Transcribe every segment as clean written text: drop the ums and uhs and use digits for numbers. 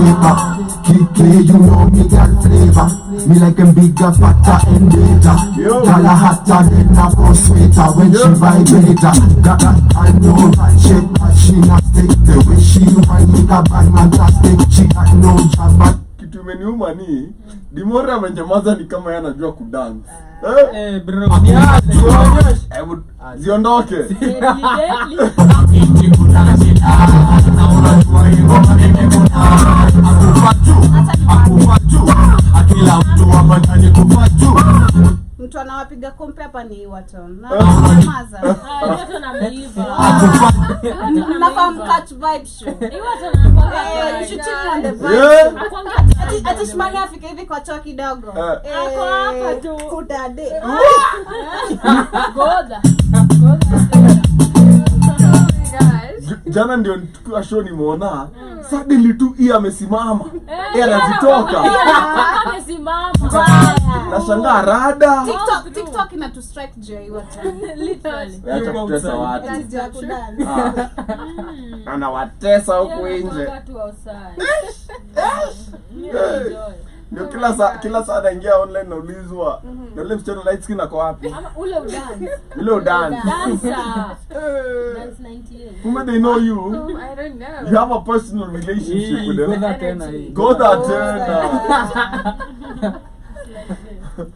paper. Kiki, you know me girl flavor. Me like them bigger, fatter and bigger. Girl a hotter than a bus sweeter when she vibrator. That I know right shape, but she not stick. The way she whine make a bad man plastic. She got no job but kitu imeniuma ni Dimora amenyamaza ni kama yeye anajua kudance. Bro. Ziondoke. Mtu anawapiga kompe hapa ni Waton. Na maza. Waton ameiva. Nafahamu catch vibe show. Waton anakuwa. You should tune on the vibe. Ati shimani afike hivi kwa choo kidogo. Ako hapa tu. Kudade. Goda. Jana ndio tukiwa show nimeona suddenly tu hii amesimama. Yeye anazitoka. Amesimama. Nashangaa rada. TikTok ina to strike joy Waton. Literally. Acha kutesa watu. Kudade. Anawatesa huko nje. Watu outside. Ndio kila saa naingia online naulizwa na ule msichana light skin ako wapi? Ama ule udance. Ule udance. Dancer. Dance 98. Who they know you? I don't know. You have a personal relationship with them. Go that tena.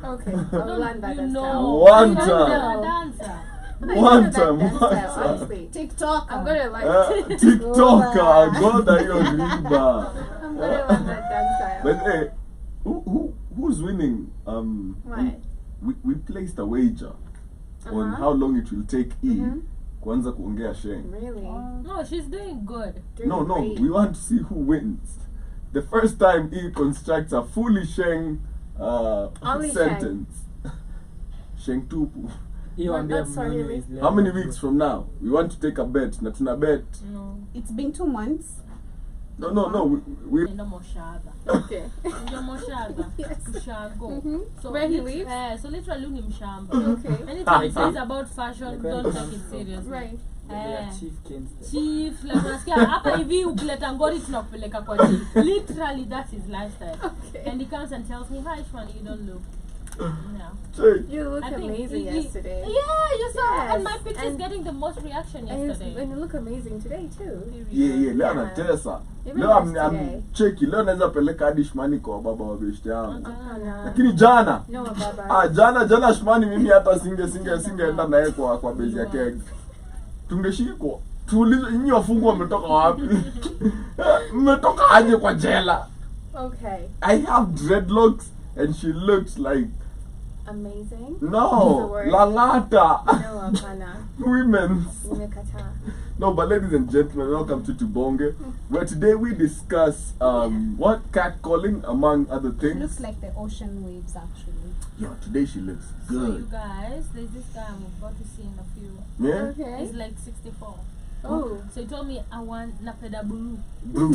Okay, I'll learn that as No. One time. Dancer. One time. Honestly. TikTok. I'm gonna like TikToker. Goda hiyo riba. I'm gonna learn that dance style. But hey, who's winning? Right. We placed a wager on how long it will take kuanza kuongea Sheng. Really? No, she's doing good. No, Great. we want to see who wins. The first time he constructs a fully Sheng Only sentence. Sheng tupu. How many weeks from now? We want to take a bet. Na tuna bet. No. It's been 2 months. No. We Ndio Moshaga. Okay. Ndio Moshaga. Mshago. So Where he lives? So literally ni mshamba. Okay. Anything he says about fashion, don't take it seriously. Right. Chief, like unasikia hapa hivi ukileta ngori tunakupeleka kwa chief. Literally that's his lifestyle. Okay. And he comes and tells me, "Hi, Shwani, you don't look." No. You look I think amazing yesterday. Yeah, you saw. Yes. And my picture's And- getting the most reaction yesterday. And you look amazing today too. yeah, leo anatesa. Even Leo yesterday. cheki, leo naweza peleka hadi Shmani kwa baba wa beshte yangu. No. Lakini jana No, Baba. jana Shmani mimi hata singeenda naye kwa base ya keg. Tungeshikwa. Tuulize nyinyi wafungwa wametoka wapi? Mmetoka aje kwa jela? Okay. I have dreadlocks and she looks like Amazing. no, langata. No, Apana. Women's. Nimekataa. No, but ladies and gentlemen, welcome to Tubonge, where today we discuss what catcalling, among other things. Looks like the ocean waves actually. Yeah, today she looks So you good. guys, there's this guy I'm about to see in a few. Yeah? Okay. He's like 64. Oh. So he told me I want napeda buru. Blue.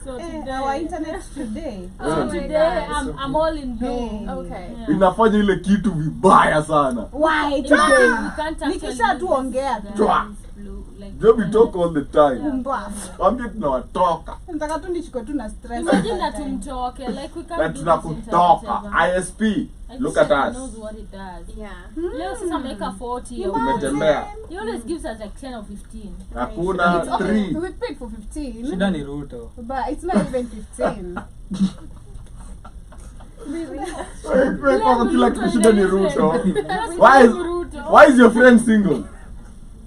So today, Our internet today. Oh my today gosh. I'm all in blue. Hey. Okay. Yeah. Inafanya ile kitu vibaya sana. Why We today? can't actually Nikisha use tuongea this tu. guy's blue, like, Job we talk all the time. Pumbafu. Wambie tunawatoka. Nataka tu nishiko tu na stress. imagine all that the time. tumtoke, like we Na can't do this tunakutoka. internet. ISP. Like, Look this at guy us. knows what it does. Yeah. Leo sasa make 40 or Tumetembea. he always gives us like 10 or 15. Hakuna It's okay. 3. We paid for 15. Shida ni Ruto. But it's not even 15. Really? Kila kitu shida ni Ruto. Ruto. Why is your friend single?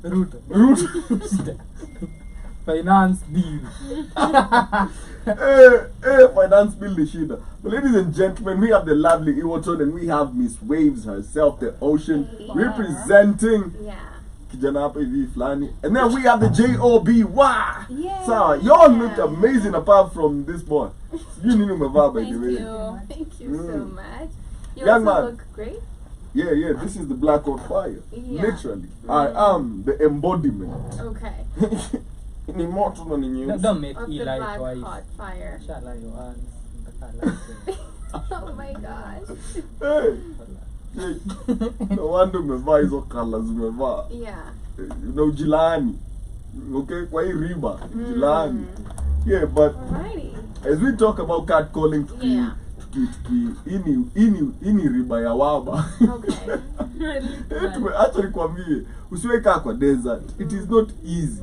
Ruto. Ruto. Finance bill. Finance bill the shida. But ladies and gentlemen, we have the lovely Iwoton and we have Miss Waves herself, the ocean, representing Yeah. kijana hapa hivi flani. And then we have the JOB. Wow! Yeah. So, y'all look amazing apart from this boy. You need umevaa by the Thank way. you. Thank you so much. You Young also man. look great. Yeah, this is the Black Hot Fire. Yeah. Literally. I am the embodiment. Okay. Ni moto na ni nyeusi. Don't make Of the Eli black twice. hot fire. Inshallah your hands. Mtakala. Oh my gosh. Hey. No wonder umevaa hizo colors umevaa. Yeah. Na ujilani. Okay, kwa hii riba, ujilani. Yeah, but Alrighty. as we talk about catcalling, Yeah. ini riba ya waba. Okay. Acha nikwambie, usiwe kaa kwa desert. It is not easy.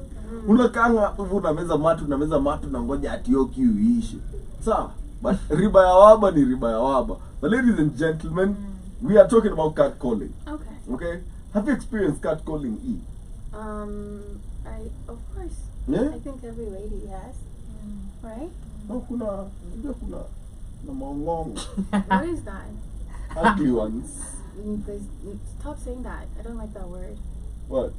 Unakanga unameza matu na ngoja ati hiyo kiu iishe. Sawa? But riba ya waba ni riba ya waba. But ladies and gentlemen, we are talking about catcalling. Okay. Okay? Have you experienced catcalling? Of course. Yeah? I think every lady has. Right? No, kuna na maongongo. What is that? Ugly ones. Please, stop saying that. I don't like that word. What?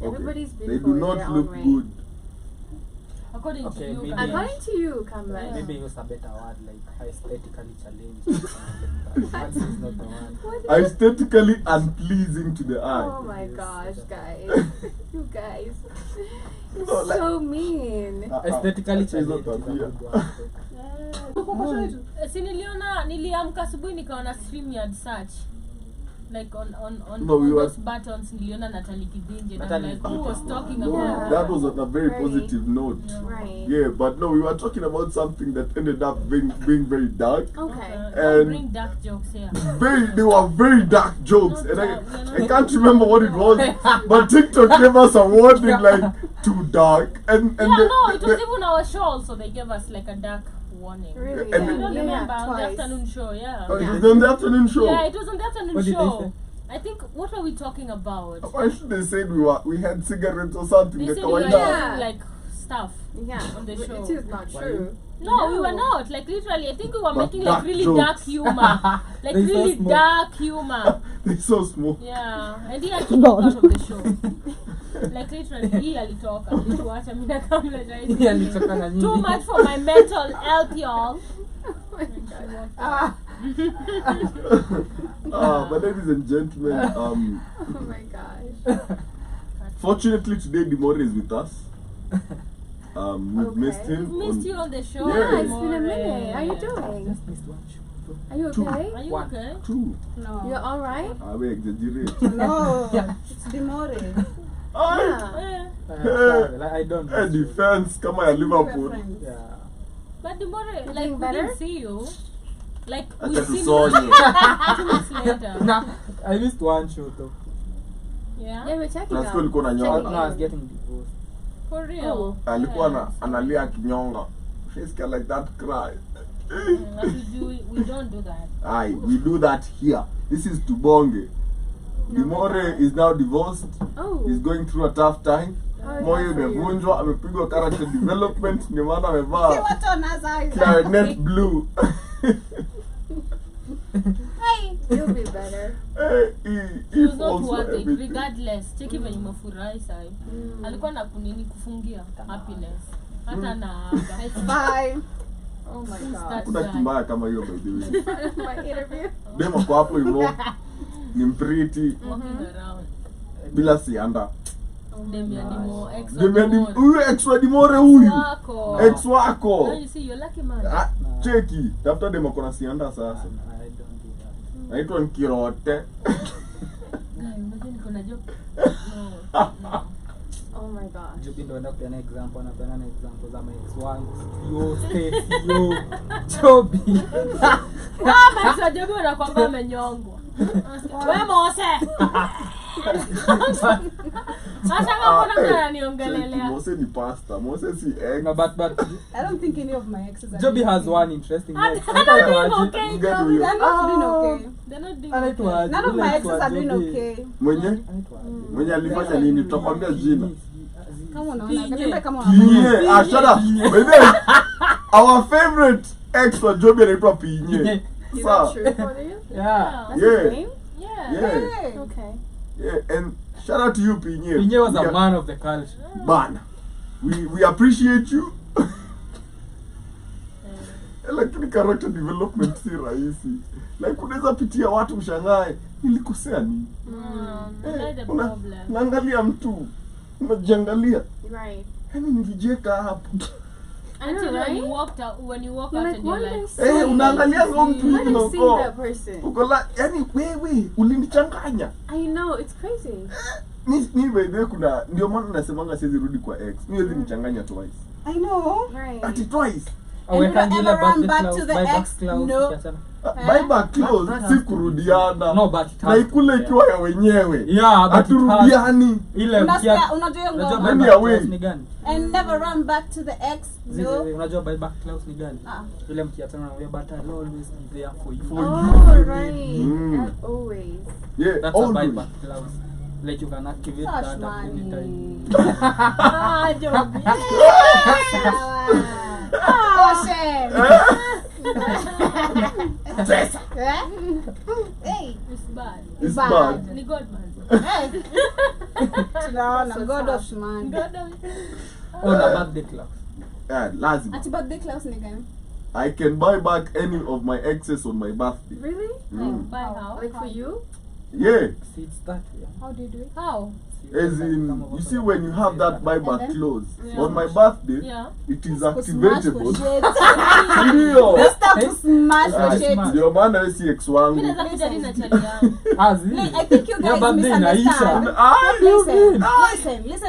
Everybody's They beautiful do in not their look own right. good. According Okay, to you, maybe. Kamlesh. According to you, Kamlesh. Maybe use a better word like aesthetically challenged. That is not the one. What is- Aesthetically unpleasing to the eye. Oh my gosh, guys. You guys. You're No, like- so mean. Aesthetically It's not challenged is a tabia. good one. Si niliamka asubuhi nikaona StreamYard search like on No, we were- those buttons niliona Natalie Kidinje and I'm Natalie like who was talking No, about that was on a very Right. positive note. Right. Yeah, but no, we were talking about something that ended up being very dark. Okay. Don't And- bring dark jokes here. They were very dark jokes, Not and dark, I can't remember what it was, but TikTok gave us a warning like too dark, and Yeah, the- no, it was the- even our show also they gave us like a dark warning. Really? And- You don't Yeah, remember on the twice. afternoon show, yeah. Oh, it was on the afternoon show. Yeah, it was on the afternoon What did they show. say? I think what were we talking about? Why should they said we had cigarettes or something? They The said we were kawaida. Yeah. doing like stuff. Yeah. On the Which show. is not Why true. No, we were not. Like literally, I think we were But making dark like really jokes. dark humor. Like They so really small. dark humor. They're so small. Yeah. And he had to walk out of the show. Like literally, he alitoka. Alituacha mimi na Kamlesh right? Yeye alitoka na nyinyi. Too much for my mental health, y'all. Oh my god. But ladies and gentlemen, Oh my gosh. fortunately today Dimore is with us. We've Okay. missed him. We missed you on the show. Yeah, It's been a minute. How you doing? Just missed one show. Are you Two. okay? Are you One. okay? Two. You're No. alright? We exaggerate. No. Yeah. It's Dimore. Yeah. Yeah. Like, I don't Hey, miss you. defense kama ya Liverpool. Yeah. But the more like Doing we better? didn't see you. Like we Acha seen you tusonye. 2 weeks later. Nah, I missed one show though. Yeah. Yeah, we're checking Nasikia out. ulikuwa na No, nyonga. I was getting divorced. For real. Alikuwa analia kinyonga. She's like that cry. We don't do that. Aye, we do that here. This is Tubonge. No, Dimore is now divorced. Oh. He's going through a tough time. Oh, Moyo good for you. imevunjwa, amepigwa character development, ndio maana amevaa Watu wanaza- clarinet blue. Hey. You'll be better. He was not falls for worth it everything. regardless. Cheki venye umefurahi sahi. Alikuwa na kunini kufungia happiness. Hata na It's fine. Oh my Who's god. that? Kuna kitu mbaya kama hiyo by the way. My interview. Demo kwa hapo hivyo ni mpriti walking around. bila sianda. Demia Dimo, ex Huyu ex wa Dimore huyu. wako. Ex wako. Now you see, you're lucky man. Ah, cheki, tafuta demo kuna sianda sasa. I don't do that. Naitwa Nkirote. Guy, unajua niko na joke. No. Oh my gosh. Jupi ndo enda kupeana example, anapeana na example za my ex-wife, yo, Stacy, yo, Joby. Max wa Joby unakwambia amenyongwa. Wewe Mose. Sasa kama kuna mtu ananiongelelea. Mose ni pasta. Mose si ex. No, but I don't think any of my exes are Joby doing has okay. one interesting ex. Okay, Mgani Joby. huyo? They're not doing okay. They're not doing Anaitwa okay. None of my exes are doing okay. Mwenye? Mwenye alifanya nini? Tutakwambia jina. Kama unaona, Pinye. kabisa kama unaona. Pinye. Shut up. By the way, our favorite ex wa Joby anaitwa Pinye. Is Sawa. that true for you? Yeah. That's Yeah. his name? Yeah. Yeah. Hey. Okay. Yeah, and shout out to you, Pinye. Pinye was a Yeah. man of the culture. Man, we appreciate you. Lakini character development si rahisi. Like unaweza pitia watu mshangae, nilikosea nini? That's the Una- problem. Unaangalia mtu, unajiangalia. Right. Yaani nilijeka hapo. I know, Until when you right? walked out, when you walk You're out like, and you're why did I like, say Unaangalia huyo mtu Why hivi did na I see uko. that person? Uko la, yaani wewe ulinichanganya. I know, it's crazy. Mimi by the way kuna ndio maana nasemanga siwezi rudi kwa ex. Mimi siwezi nichanganya twice. I know. Right. Ati twice. And would I ever run back to the ex? No. Buyback clause But- si kurudiana. No, but it Na has ikule to be ikiwa ya wenyewe. Yeah, but it has Haturudiani. ile Unasikia unajua hiyo unajua ngoma? Nani buyback away? clause ni gani? And never run back to the ex. No. Unajua buyback clause ni gani? Ah. Ile mkiachana na wewe but I'll always be there for you. Oh, right. Mm. As always. Yeah, That's a always. buyback clause. Like you can activate Gosh, that at any money. time. Ah, Joby. Oh, shame. Pesa. Hey. It's bad. It's Bad. bad. Ni God man. Hey. Tunaona So God tough. of man. God of- Oh, na birthday clause. Yeah, lazima. Ati birthday clause ni gani? I can buy back any of my exes on my birthday. Really? Mm. By how? Like for you? Yeah. See, it's that way. How do you do it? How? As in, you see when you have that buyback And then? clause, Yeah. on my birthday, Yeah. it is Smash for activatable. shit. Ndio. Let's start to smash Ah, for shit. smash. ndio maana wewe si ex Mimi wangu. naweza kujali na chali yangu. I think you guys birthday inaisha. misunderstand. Ah,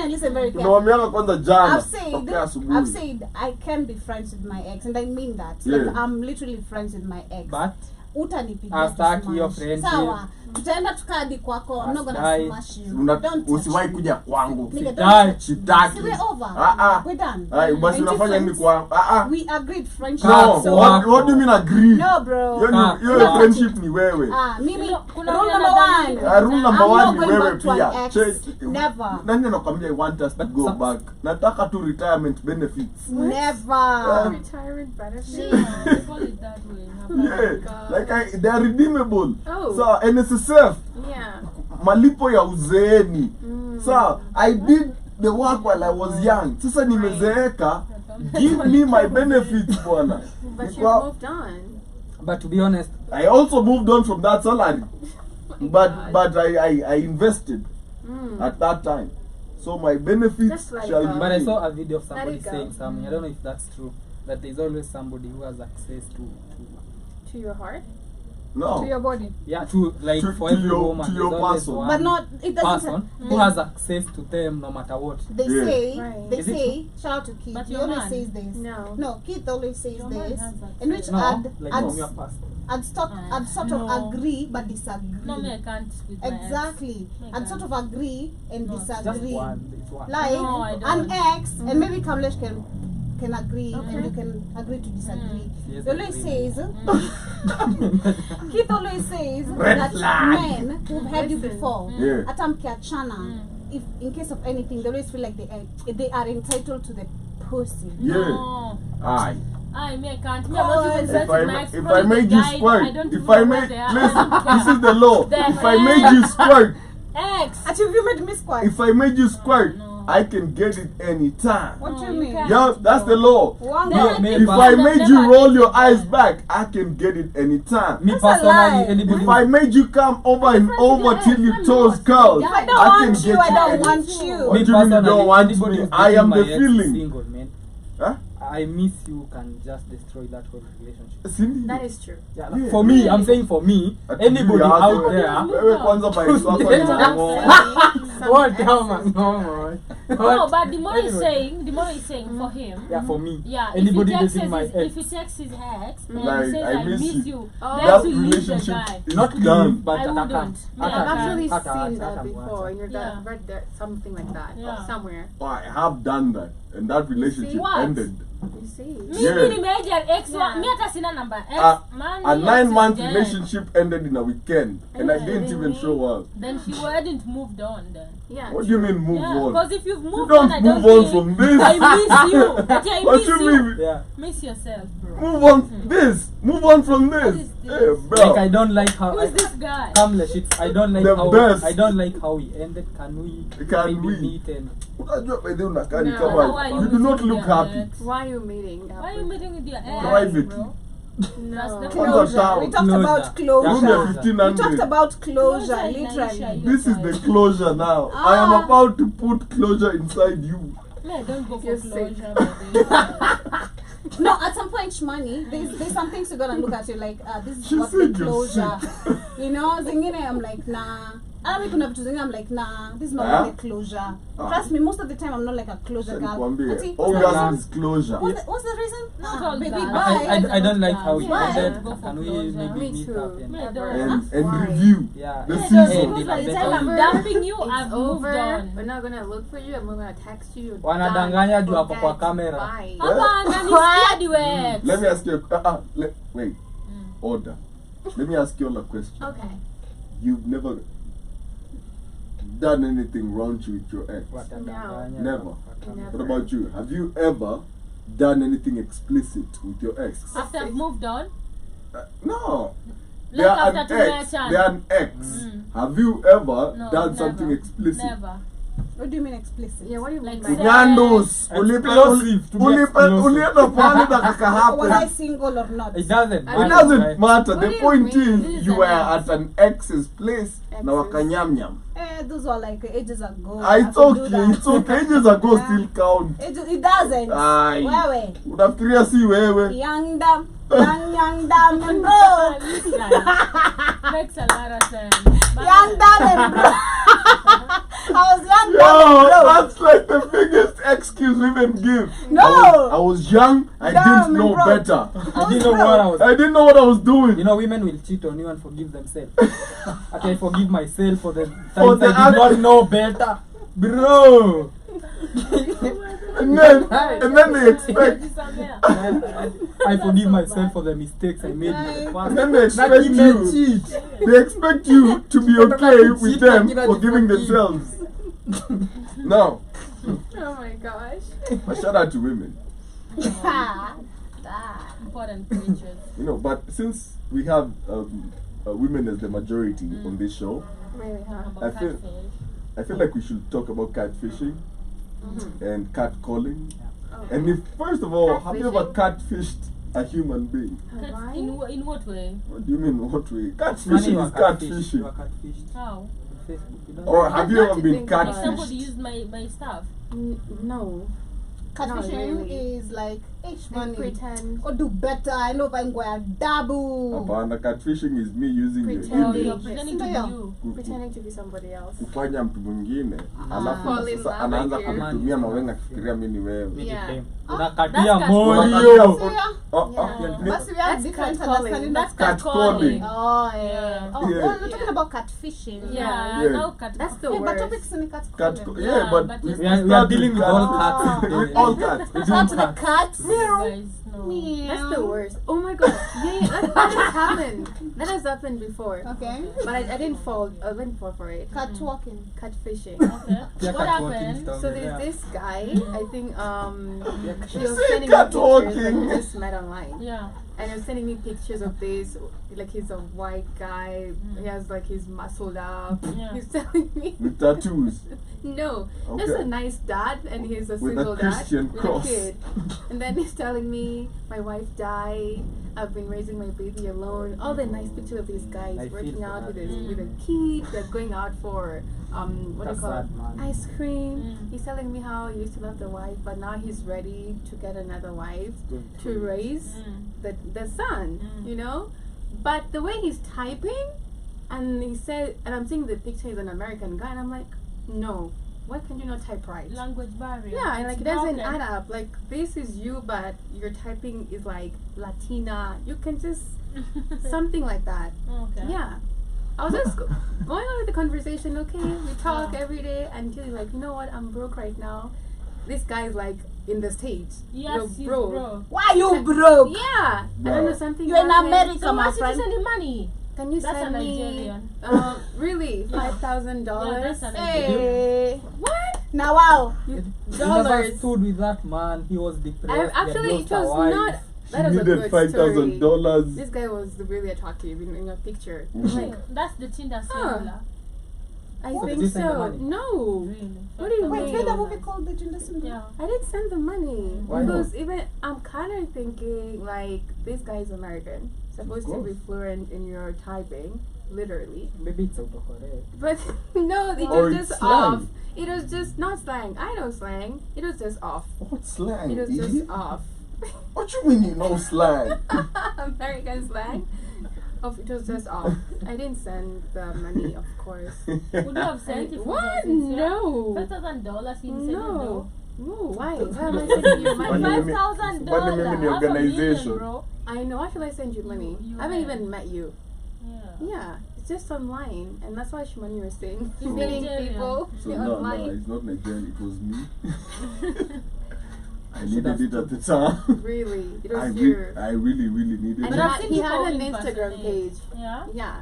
Listen very carefully. tunawamiana kwanza jana. I've said, Tokea asubuhi. I've said I can be friends with my ex, and I mean that. Yeah. Like I'm literally friends with my ex. But Utanipigia Hastaki to hiyo smash. friendship. Sawa. Tutaenda tukadi kwako. I'm not gonna Hastai. smash you. Don't touch Usiwahi me. kuja kwangu. Nigga, Sidai. don't touch me. Shitaki. See, we're over. Ah. We're done. Ai, basi Ain't unafanya you nini friends? kwa We agreed friendship. No, So- what do you mean agree? No, bro. Hiyo ni- hiyo Ah. friendship ni wewe. Mimi, Kuna rule vile number nadhani- one. Ah, rule number I'm one not ni going wewe back to an pia. ex. Check. Never. Nani anakwambia I want us to go some- back? Nataka tu retirement benefits. Never. Retirement benefits? Yeah, call it that way. Yeah, God. like they are redeemable. Oh. So NSSF Yeah. malipo ya uzeeni. So I did the work while I was young. Sasa nimezeeka, give me my benefits bwana. But you Well, moved on. But to be honest, I also moved on from that salary. But I invested at that time. So my benefits Just let it shall go. be. but I saw a video of Let somebody it go. saying something. I don't know if that's true. That there's always somebody who has access to To your heart? No. To your body. yeah, to like To- for to every your- woman. to there's your always person. one But not, it doesn't person who has access to them no matter what. They Yeah. say, Right. they Is it say, shout out to Keith. But He your always man? says this. No. Keith always says Your man this. has that In which too. No, I'd, like I'd, from your past. I'd sort of No. agree but disagree. No, me, I can't with my ex. Exactly. Me, I'd sort of agree and No, Just disagree. one. It's one. Like No, I an don't. ex, and maybe Kamlesh can agree Okay. and you can agree to disagree. Yes, He always agree. says, Keith always says Red that flag. men who've had you Listen. before, Yeah. hata mkiachana, if in case of anything, they always feel like they are entitled to the pussy. Yeah. No. Aye. I me, I can't. Me, I'm not even If friends I with my ex. if I Probably made the you guy, squirt, I don't if even I know made where they are. listen, this is the law. The If I made you squirt, Ex. Actually, you made me squirt. if I made you squirt, No. I can get it anytime. What do No, you you mean? can't. Yeah, that's the law. One Then guy. I Me- think If If I I've made never you roll dated your a eyes guy. back, I can get it anytime. Me That's a lie. personally, anybody. If I made you come over and friends over with till your your ex, toes friends curl, with your I ex. don't I can want you. get I you don't any- want What you. do you mean you personally, don't want anybody me? who's I dating am my the ex feeling. Single, man. Huh? I miss you can just destroy that whole relationship. Cindy? That is true. Yeah, Yeah. for me, I'm saying for me, Ati anybody yako. out there. Wewe kwanza maisha yako ni mango. What hell, man? No, man. No, but the more he's Anyway. saying, the more he's saying for him. Yeah, for me. Yeah, Anybody if he dating texts my his, ex. if he texts his ex and Like, he says I I miss miss you. you, Oh. then That to leave the relationship guy. is Not done. leave, but I wouldn't. Yeah, I've okay. actually Hata- seen that hata- before. In your Yeah. dad read there something like that Yeah. somewhere. Oh, I have done that, and that relationship What? ended. You see? Yeah. Mimi nimeja ex wa Yeah. mimi hata sina namba ex man. A mi 9-month ex is dead. relationship ended in a weekend, and I Yeah, didn't even show up. Then she hadn't moved on then. Yeah. What do you mean move Yeah, on? because if you've You moved don't on, I don't move on think from this. I miss you. Ati I What miss you you. mean? Yeah. Miss yourself, bro. Move on this. Move on from this. What is this? Hey, Like I bro. don't like how. Who is this guy? Kamlesh, it's I don't like The how best. I don't like how he ended. Can we Can maybe we? meet and Unajua by the way unakaa ni No. kama Why are you do not meeting look your happy. ex? Why are you meeting? Why are you meeting with your ex, Privately. bro? No. That's the Kwanza Closure. town. We talked Closure. about Room ya closure. Yeah. We talked 1500. about closure, Closure literally. inaisha. This is the closure now. I am Ah. about to put closure inside you. Me, I don't go for You're sick. closure, but No, at some point, Shmani, there's some things you gotta look at. You like, this is She what the said you're closure. sick. You know, zingine, I'm like, nah. Alafu kuna vitu zingine I'm like, nah, this is not Ah. really closure. Ah. Trust me, most of the time I'm not like a closure girl. Nikwambie, Auntie, orgasm is closure. what's the reason? Not all Baby, girls. bye. I don't like how we Why? ended. Go for Can we closure. maybe Me meet too. up and Me Never. don't. And Why? review yeah. the Yeah, season. Hey, By the It's time I'm over. dumping you, It's I've moved over. on. We're not gonna look for you. I'm not gonna text you. You're Wanadanganya done. juu hapo kwa Forget. kamera. Bye. Hapana, ni scared words. Let me ask you. Wait. Order. Let me ask you all a question. Okay. You've never done anything raunchy with your ex. Watadanganya. Never. Never. What about you? Have you ever done anything explicit with your ex? After I've moved on, No. like They are after an ex. tumeachana. They are an ex. Have you ever No, done never. something explicit? Never. What do you mean explicit? Yeah, what do you mean Like by sex. that? Nyandos. Explosive, to be explosive. Ulienda pale na kaka Was I happen. single or not? It doesn't It It matter, doesn't right? matter. What The do you point mean? This is is you an were ex. at an ex's place na Exes. wakanyamnyam. Those were like ages ago. It's I could do okay. that. It's okay. Ages ago Yeah. still count. It doesn't. Aye. Wewe. Unafikiria si wewe? Young dumb, young dumb and broke. Makes a lot of sense. Young dumb and broke. I was young dumb Yo, and broke. that's like the biggest excuse women give. No. I was young. I Dumb didn't and know broke. better. I didn't know what I was. I didn't know what I was doing. You know, women will cheat on you and forgive themselves. Okay, I forgive myself for the For times the I did other- not know better. Bro! And then they expect. I forgive myself for the mistakes I made in the past. And then they expect Naki may you. cheat. They expect you to be okay with them forgiving themselves. No, Oh my gosh. but shout out to women. Important creatures. You know, but since we have women as the majority on this show, Really, huh? About I feel- catfish. I feel like we should talk about catfishing and catcalling. Oh. And if, first of all, have you ever Catfishing? catfished a human being? Cat- Why? in what way? What do you mean, what way? Money, Catfishing you is are catfish. You catfishing. are catfished. How? On Facebook, you don't Or know. have you That's ever not been to think about. If somebody catfished? used my stuff. No. Catfishing really. is like, ish Like money. pretend. Or do better. I know if I'm going to double. Hapana, catfishing is me using your Pretending. Oh, image you're pretending to be Ndio. you. Pretending to be somebody else. kufanya mtu mwingine alafu Fall in sasa love anaanza with you. kukutumia mawenga akifikiria mi ni wewe. Mimi Yeah. dem. Ah, Unakatia that's moyo. Unakatia- Oh, Yeah. yeah. But we have That's different catcalling. understanding That's of Catcalling. catcalling. Oh, yeah. Yeah. Oh, Yeah. oh, you're talking about catfishing. Yeah, Yeah. now cat. That's the Yeah, but worst. topics in catcalling. Yeah, Yeah, but but we it's- We are start dealing with all cats. With all cats. We're Shout doing to the cats. cats. Guys, no. That's the worst. Oh my god. Yeah, that has happened. That has happened before. Okay. But I didn't fall. I didn't fall for it. Catwalking. Catfishing. Okay. Yeah, What catwalking happened? down So there, there's yeah. this guy. I think he was said sending me pictures catwalking. that he just met online. Yeah. And he was sending me pictures of this, like he's a white guy. He has like he's muscled up. Yeah. He's telling me With tattoos. no, just Okay. a nice dad, and he's a With a single dad Christian with cross. a kid. And then he's telling me my wife died. I've been raising my baby alone. All the nice pictures of these guys I feel working for out that. with a kid. They're going out for what do That's you call it? sad, man. Ice cream. Mm. He's telling me how he used to love the wife, but now he's ready to get another wife to raise the son. You know, but the way he's typing, and he said, and I'm seeing the picture. He's an American guy, and I'm like, no. Why can you not type right? Language barrier. Yeah, and like it It's doesn't broken. add up. Like this is you, but your typing is like Latina. You can just something like that. Okay. Yeah. I was just going on with the conversation. Okay, we talk every day until you're like, you know what? I'm broke right now. This guy's like in the States. Yes, You're he's broke. broke. Why you broke? Yeah. I don't know something. You're in happened. America, So my why should you friend. send him money? Can you That's a send me? Nigerian. Really? $5,000? Yeah, that's a Nigerian. Hey. What? Now, wow. You never Dollars. stood with that man. He was depressed. I, he had actually, lost it was a wife. not. She That was a needed good story. $5,000. This guy was really attractive in your picture. Like, that's the Tinder cellular. I So did think you send the so. money? No. Really? What do you Wait, mean? wait, that movie called The Gender Syndrome? Yeah. I didn't send the money Why because not? even I'm kind of thinking like this guy is American, supposed to be fluent in your typing, literally. Maybe it's autocorrect. But no, it Or was it's just slang. off. It was just not slang. I know slang. It was just off. What slang? It was idiot? just off. What you mean you know slang? American slang. It was just off. I didn't send the money, of course. Would you have sent it? What? No. $5,000 in No. No, why? Why am I sending you money? Kwani mimi ni organization? bro. I know. Why should I send you money? I haven't even met you. Yeah. Yeah, it's just online, and that's why Shimani was saying He's meeting Nigerian. people So no, online. it's not Nigerian, it was me. I Should have needed it at the time. Really, it was I your. really needed And it. But I've seen he people had an in Instagram person, page. Yeah. Yeah.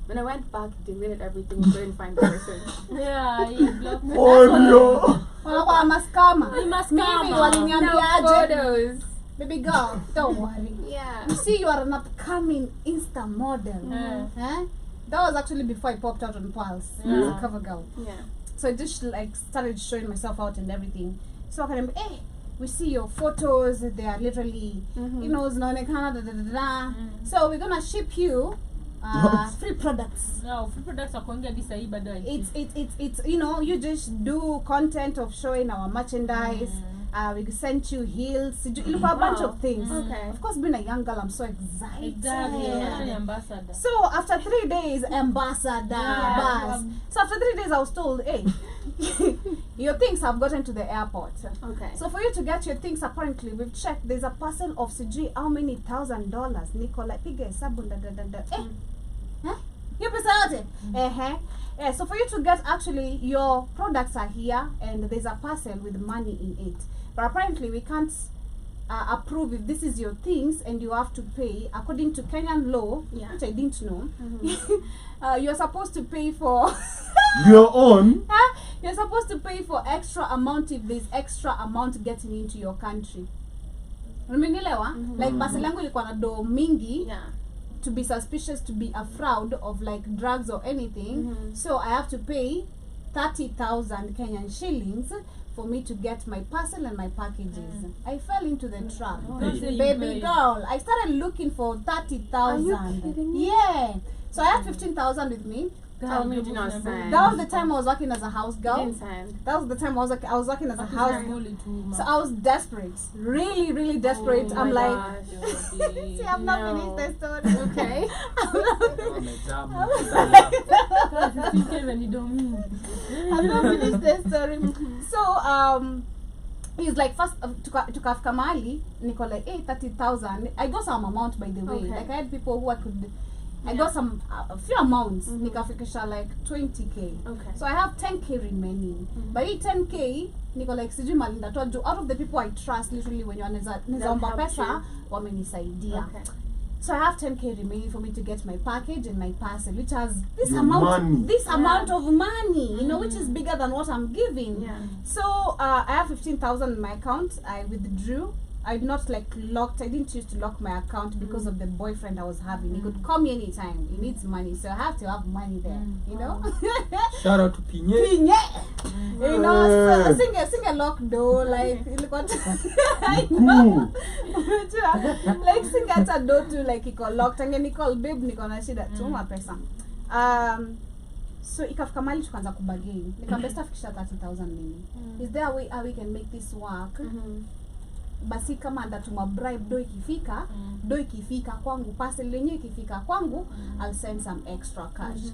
When I went back, deleted everything, couldn't find the person. Yeah, you blocked me. Oh no! Wanakuwa maskama. You must Mimi come. No waliniambiaje? photos. Baby girl, don't worry. Yeah. You see, you are an upcoming Insta model. Eh? That was actually before I popped out on Pulse as a cover girl. Yeah. So I just like started showing myself out and everything. So I can hey, we see your photos, they are literally, you know, zinaonekana da da da da. So we're gonna ship you free products. No, free products are going to be sahi bado. It's you know, you just do content of showing our merchandise. We sent you heels. Ilikuwa a bunch of things. Okay. Of course, being a young girl, I'm so excited. Exactly. Yeah. You're an ambassador. So after 3 days, ambassador, buzz. So after 3 days, I was told, hey, your things have gotten to the airport. Okay. So for you to get your things, apparently, we've checked, there's a parcel of CG, how many $1,000? Nicola, piga hesabu, you pesa yote? Yeah, so for you to get, actually, your products are here, and there's a parcel with money in it. But apparently, we can't approve if this is your things, and you have to pay, according to Kenyan law, Yeah. which I didn't know, you're supposed to pay for... Your own? You're supposed to pay for extra amount if there's extra amount getting into your country. Umenielewa? Like basi langu ilikuwa na do mingi, Yeah. to be suspicious, to be a fraud of like drugs or anything. So I have to pay 30,000 Kenyan shillings for me to get my parcel and my packages. I fell into the trap. Hey. Baby girl, I started looking for 30,000. Are you kidding me? Yeah. So I had 15,000 with me. Tell me you did not send. That was the time I was working as a house You girl. didn't send. That was the time I was working as a house girl. Only 2 months. So I was desperate, really desperate. I'm my like, gosh. see, I've not No. finished the story. Okay. When you don't mean. I've not finished the story. So he's like, first tukafika mahali, niko like, hey, 30,000. I got some amount, by the way. Okay. Like I had people who I could. I got some a few amounts. Nikafikisha like 20k. Okay. So I have 10k remaining. But hii 10k niko like sijui mali ndatoa juu out of the people I trust literally when wanaweza omba help pesa you. wamenisaidia. Okay. So I have 10k remaining for me to get my package and my parcel, which has this Your amount money. this amount of money, you know, which is bigger than what I'm giving. Yeah. So I have 15,000 in my account. I withdrew. I'm not like locked. I didn't choose to lock my account because of the boyfriend I was having. He could call me anytime. He needs money, so I have to have money there. You know. Shout out to Pinye. Pinye. You know, so sing a lock door like look what I know. Like sing at a door too, like iko locked. And then he called babe, niko na shida tuma pesa. So ikafika mali tukaanza kubagain. Nikamwambia stafikisha 30,000 mimi. Is there a way how we can make this work? Basi kama ndatuma bribe do ikifika kwangu, parcel lenyewe ikifika kwangu, I'll send some extra cash.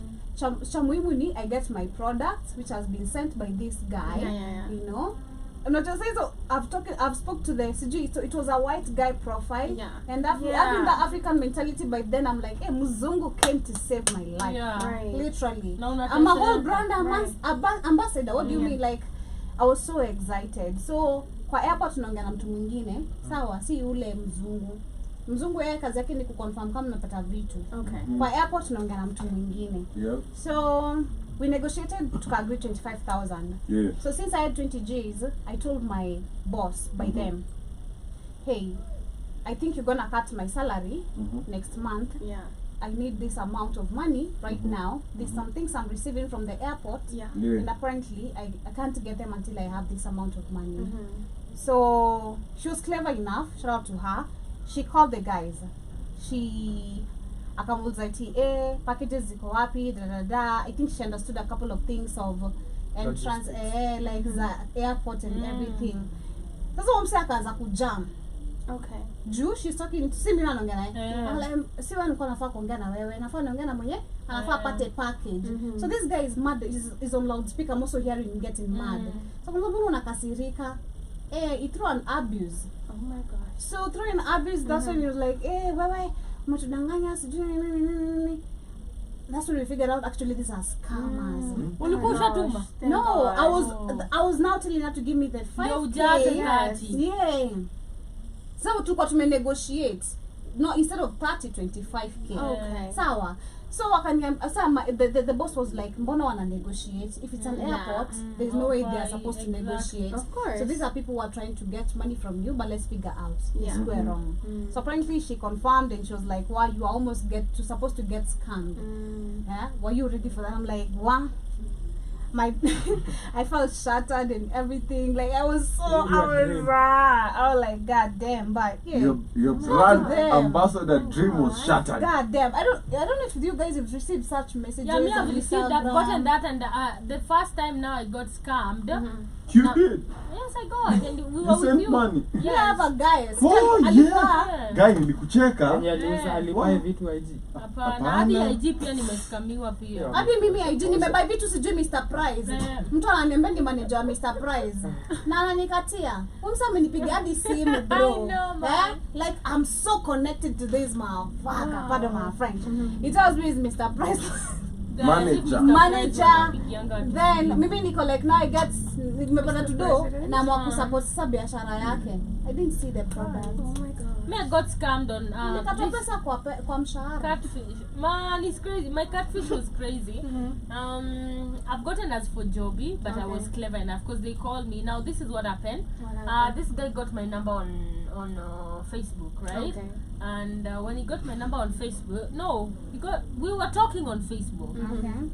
Cha muhimu ni I get my products which has been sent by this guy. Yeah. You know, I'm not just saying, so I've spoke to the CG, so it was a white guy profile. Yeah. And having the African mentality, by then I'm like, hey, Muzungu came to save my life. Yeah. Right. Literally. No, not I'm a just whole that. brand ambassador. What do you mean? Like, I was so excited. So kwa airport tunaongea na mtu mwingine, sawa, si yule mzungu. Mzungu yeye kazi yake ni kuconfirm kama napata vitu. Okay. Kwa airport tunaongea na mtu mwingine. Yep. So we negotiated to agree 25,000. Yeah. So since I had 20 Gs, I told my boss by then, hey, I think you're gonna cut my salary next month. Yeah. I need this amount of money right now. There's some things I'm receiving from the airport. Yeah. And apparently I can't get them until I have this amount of money. So she was clever enough, shout out to her. She called the guys. She akamuuliza ati packages ziko wapi I think she understood a couple of things of entrance like the airport and everything. Sasa mse akaanza kujam. Okay. Juu she's talking si mimi anaongea naye. Yeah. Si wewe nilikuwa nafaa kuongea na wewe, nafaa niongea na mwenye anafaa apate package. So this guy is mad, is on loudspeaker. I'm also hearing him getting mad. So kwa sababu unakasirika, he threw an abuse. Oh my gosh. So through an abuse, that's when you're like, wewe mtudanganya sijui nini. That's when we figured out actually these are scammers. Ulikuwa ushatuma? No, I was now telling her to give me the 5K. Yeah. So tulikuwa tumenegotiate. No, instead of 30, 25K. Okay. Sawa. So the boss was like, mbona wana negotiate? If it's an airport, there's no way they are supposed to negotiate. Of course. So these are people who are trying to get money from you, but let's figure out. Yeah. Square wrong. So apparently she confirmed and she was like, wow, you are almost supposed to get scammed. Yeah? Were you ready for that? I'm like, wow. I felt shattered and everything. Like I was like, God damn, but yeah. Your brand ambassador dream was shattered. God damn. I don't know if you guys have received such messages. Yeah, me have on received. I've gotten Instagram. that, and the first time now I got scammed. You did? Yes, I got, and we were You with sent you. money? You have a guy. Oh, Alikuwa- yeah. Guy, nilikucheka. Yenye aliuza alibuy vitu IG. Hapana, hadi IG pia nimeskamiwa pia. Hadi mimi haiji nimebuy vitu sijui Mr. Price. Mtu ananiambia ni manager wa Mr. Price. Na ananikatia. Huyu msa amenipiga hadi simu bro. I know, man. Like I'm so connected to this motherfucker. Pardon my French. He tells me he's Mr. Price. Manager. Then mimi niko like now I get nimepata to do na mwa kusupport sasa biashara yake. I didn't see the product. Oh my god. Me I got scammed on Nikatoa this pesa kwa mshahara. catfish. Man, it's crazy. My catfish was crazy. I've gotten as for Joby, but I was clever enough because they called me. Now this is what happened. This guy got my number on Facebook, right? Okay. And when he got my number on Facebook, we were talking on Facebook,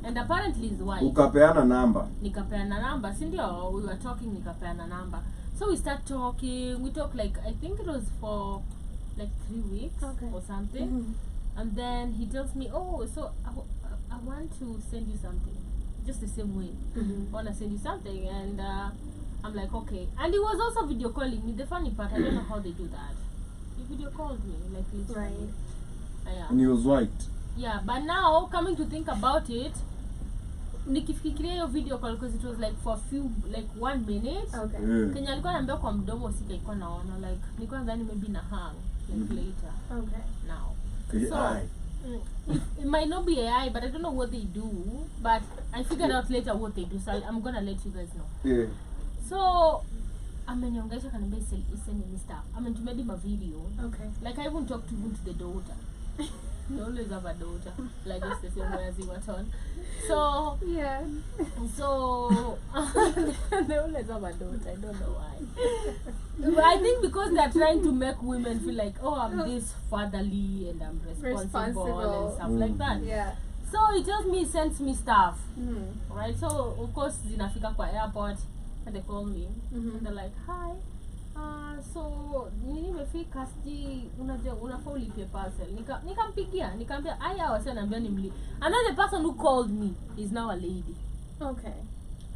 and apparently his wife. Ukapeana namba. Nikapeana namba, si ndio? We were talking, nikapeana namba. So we start talking. We talked like I think it was for like 3 weeks or something. And then he tells me, oh, so I want to send you something, just the same way. I want to send you something, and I'm like, okay. And he was also video calling me. The funny part, I don't know how they do that. He video called me like literally. Right. Yeah. And he was white. Yeah, but now coming to think about it, nikifikiria hiyo video call because it was like for a few, like 1 minute. Okay. Yeah. Kenya alikuwa anambia kwa mdomo sika ilikuwa naona like nilikuwa nadhani maybe na hang like later Okay. now. AI. It might not be AI, but I don't know what they do. But I figured out later what they do, so I'm gonna let you guys know. Yeah. So ameniongelesha kanambia iseni ni stuff. Amentumedi ma video. Okay. Like I even talked to the daughter. They always have a daughter, like just the same way as you were on. So Yeah. they always have a daughter. I don't know why. But I think because they're trying to make women feel like, oh, I'm this fatherly and I'm responsible and stuff like that. Yeah. So he tells me, he sends me stuff. Right? So of course zinafika kwa airport and they call me and they're like, hi. So nini imefika siji unafaa ulipie parcel. Nikamwambia aya wase ananiambia nimli. And then the person who called me is now a lady. Okay.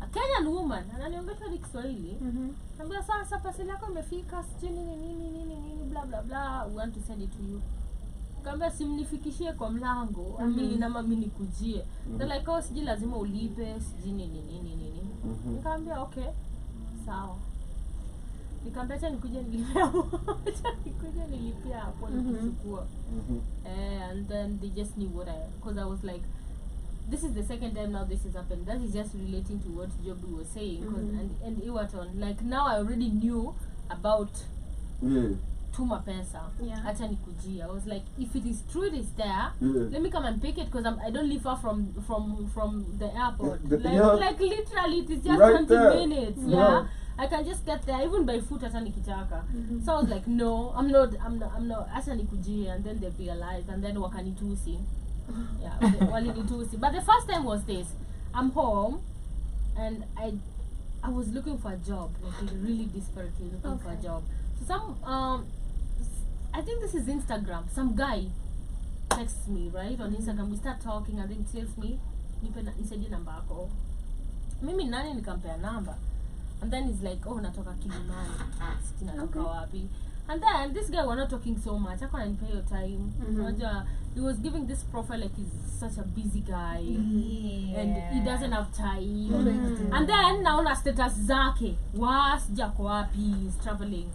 A Kenyan woman. Ananiongelesha ni Kiswahili. Anambia sasa parcel yako imefika siji nini blah blah blah, we want to send it to you. Nikamwambia simnifikishie kwa mlango, mimi na mami nikujie. They're like, oh siji lazima ulipe siji nini. Nikamwambia okay. Sawa. Nikamwambia acha nikuje nilipia hapo nikichukua. And then they just knew what because I was like, this is the second time now this has happened. That is just relating to what Joby was saying. And Iwaton, like now I already knew about tuma pesa. Yeah. Acha nikujia. I was like, if it is true, it is there. Let me come and pick it because I don't live far from the airport. Like literally, it is just right 20 there. minutes. Yeah. I can just get there even by foot hata nikitaka. So I was like, no, I'm not acha nikujia, and then they realized and then wakanitusi. Yeah, walinitusi. But the first time was this. I'm home and I was looking for a job, like really desperately looking for a job. So some I think this is Instagram. Some guy texts me, right? On Instagram we start talking and then he tells me nisaidie namba yako. Mimi nani nikampea namba. And then he's like, oh, natoka Kilimani. Natoka wapi? And then this guy, we're not talking so much. I can't pay your time. He was giving this profile like he's such a busy guy and he doesn't have time. And then naona status zake was jako wapi, he's traveling,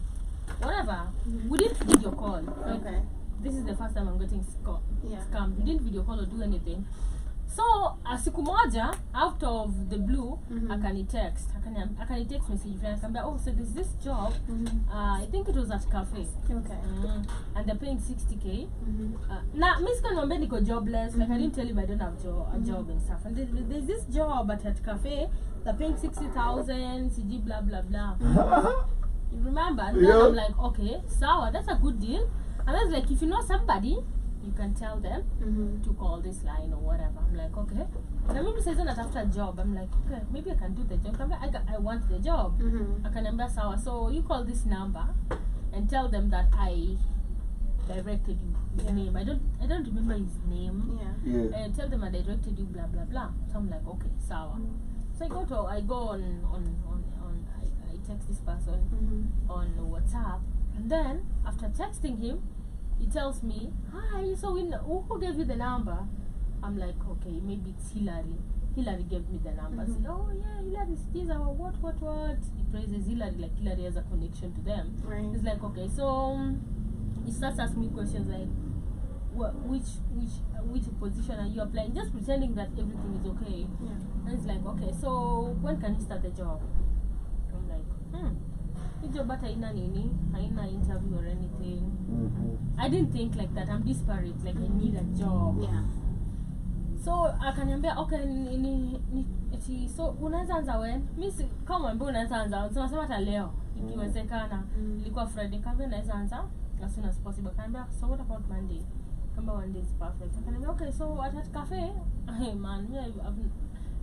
whatever. We didn't video call. Okay. This is the first time I'm getting scammed. We didn't video call or do anything. So siku moja out of the blue akani text message akaniambia, oh, so there's this job, I think it was at cafe, Okay. and they're paying 60k. Now miss kanambe niko jobless, like I didn't tell him I don't have a job and stuff, and there's this job at cafe, they're paying 60,000, cg blah blah blah. You remember? And then I'm like, okay, sawa, that's a good deal. And I was like, if you know somebody, you can tell them to call this line or whatever. I'm like, okay. And maybe says that after a job, I'm like, okay, maybe I can do the job. I want the job. I can remember sawa. So you call this number and tell them that I directed you his name. I don't remember his name. And tell them I directed you, blah blah blah. So I'm like, okay, sawa. So I go on I text this person on WhatsApp, and then after texting him, he tells me, hi, so who gave you the number? I'm like, okay, maybe it's Hillary. Hillary gave me the number. I said, oh yeah, Hillary is our what? He praises Hillary, like Hillary has a connection to them. Right. He's like, okay, so he starts asking me questions like, which position are you applying? Just pretending that everything is okay. And he's like, okay, so when can you start the job? I'm like, job but haina interview or anything. I didn't think like that. I'm desperate, like I need a job. So akaniambia, okay, so unaanza anza when? Mimi kama mbona unaanza anza? Tunasema hata leo ikiwezekana. Ilikuwa Friday, kama naweza anza as soon as possible. Akaniambia, so what about Monday? Kama one day is perfect. Akaniambia, okay, so at cafe, hey man,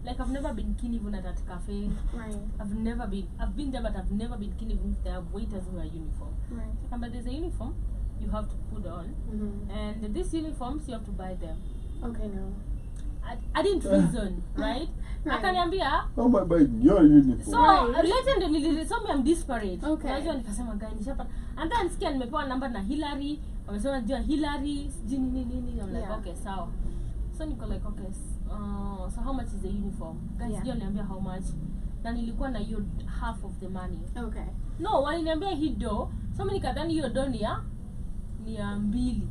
I've never been keen even at that cafe. Right. I've been there, but I've never been keen even if they have waiters who wear uniform. Right. But there's a uniform you have to put on, and these uniforms you have to buy them. Okay, no. I didn't reason, right? Akaniambia, how am I buying your uniform? so later ndo nilisoma I'm desperate. Okay. Unajua nikasema gani nishapa. And then sikia nimepewa namba na Hillary, wamesema jua Hillary, sijui nini. I'm like, okay, sawa. So niko like, okay, so how much is the uniform? Guys, sijui aliniambia how much. Na nilikuwa na hiyo half of the money. Okay. No, waliniambia hii do. So mimi nikadhani hiyo do ni ya 200.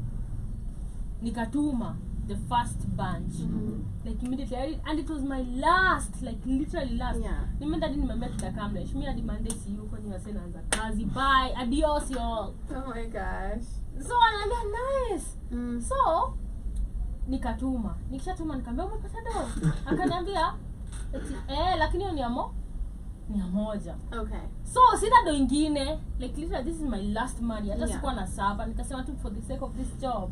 Nikatuma the first bunch. Like immediately, and it was my last, like literally last. Nimeenda hadi nimeambia tutakamlesh. Mimi hadi Monday see you kwani wase naanza kazi. Bye. Adios y'all. Oh my gosh. So ananiambia nice. So nikatuma. Nikishatuma nikamwambia umepata do. Akaniambia lakini hiyo ni moja. Okay. So sina do ingine, like literally this is my last money. I just want to serve, nikasema tu for the sake of this job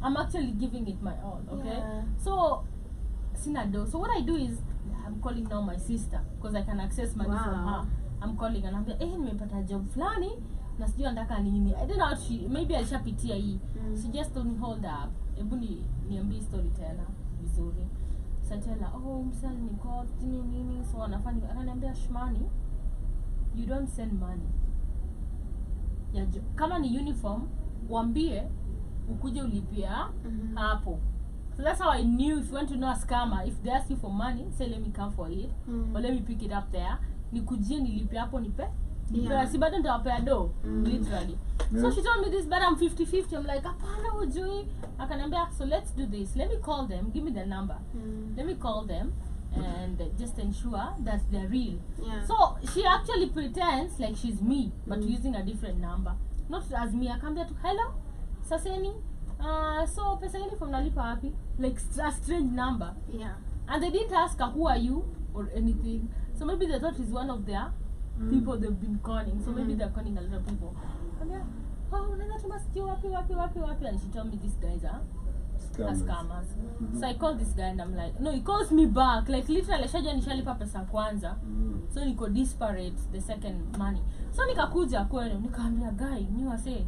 I'm actually giving it my all, okay? So sina do. So what I do is I'm calling now my sister because I can access money from her. I'm calling and I'm like, nimepata job flani na sijui nataka nini. I don't know how maybe alishapitia hii. She just told me hold up. Hebu niambie story tena vizuri. So I tell her, msali ni call nini. So anafanya ananiambia shmani, you don't send money. Kama ni uniform, waambie ukuje ulipia hapo. So that's how I knew if you want to know a scammer, if they ask you for money, say let me come for it or let me pick it up there. Nikujie nilipia hapo nipe. Si bado nitawapea do literally. So she told me this, but I'm 50-50. I'm like, hapana ujui. Akaniambia, so let's do this. Let me call them. Give me the number. Let me call them and just ensure that they're real. So she actually pretends like she's me, but using a different number. Not as me. Akaniambia to hello, Saseni. So pesa uniform nalipa wapi? Like a strange number. And they didn't ask her who are you or anything. So maybe they thought he's one of their people they've been calling. So maybe they're calling a lot of people. And they're, wapi. And she told me these guys are scammers. So I called this guy and I'm like, no, he calls me back. Like literally, shaja nishalipa pesa kwanza. So niko disparate the second money. So nikakuja kwenu, nikaambia guy, ni wase,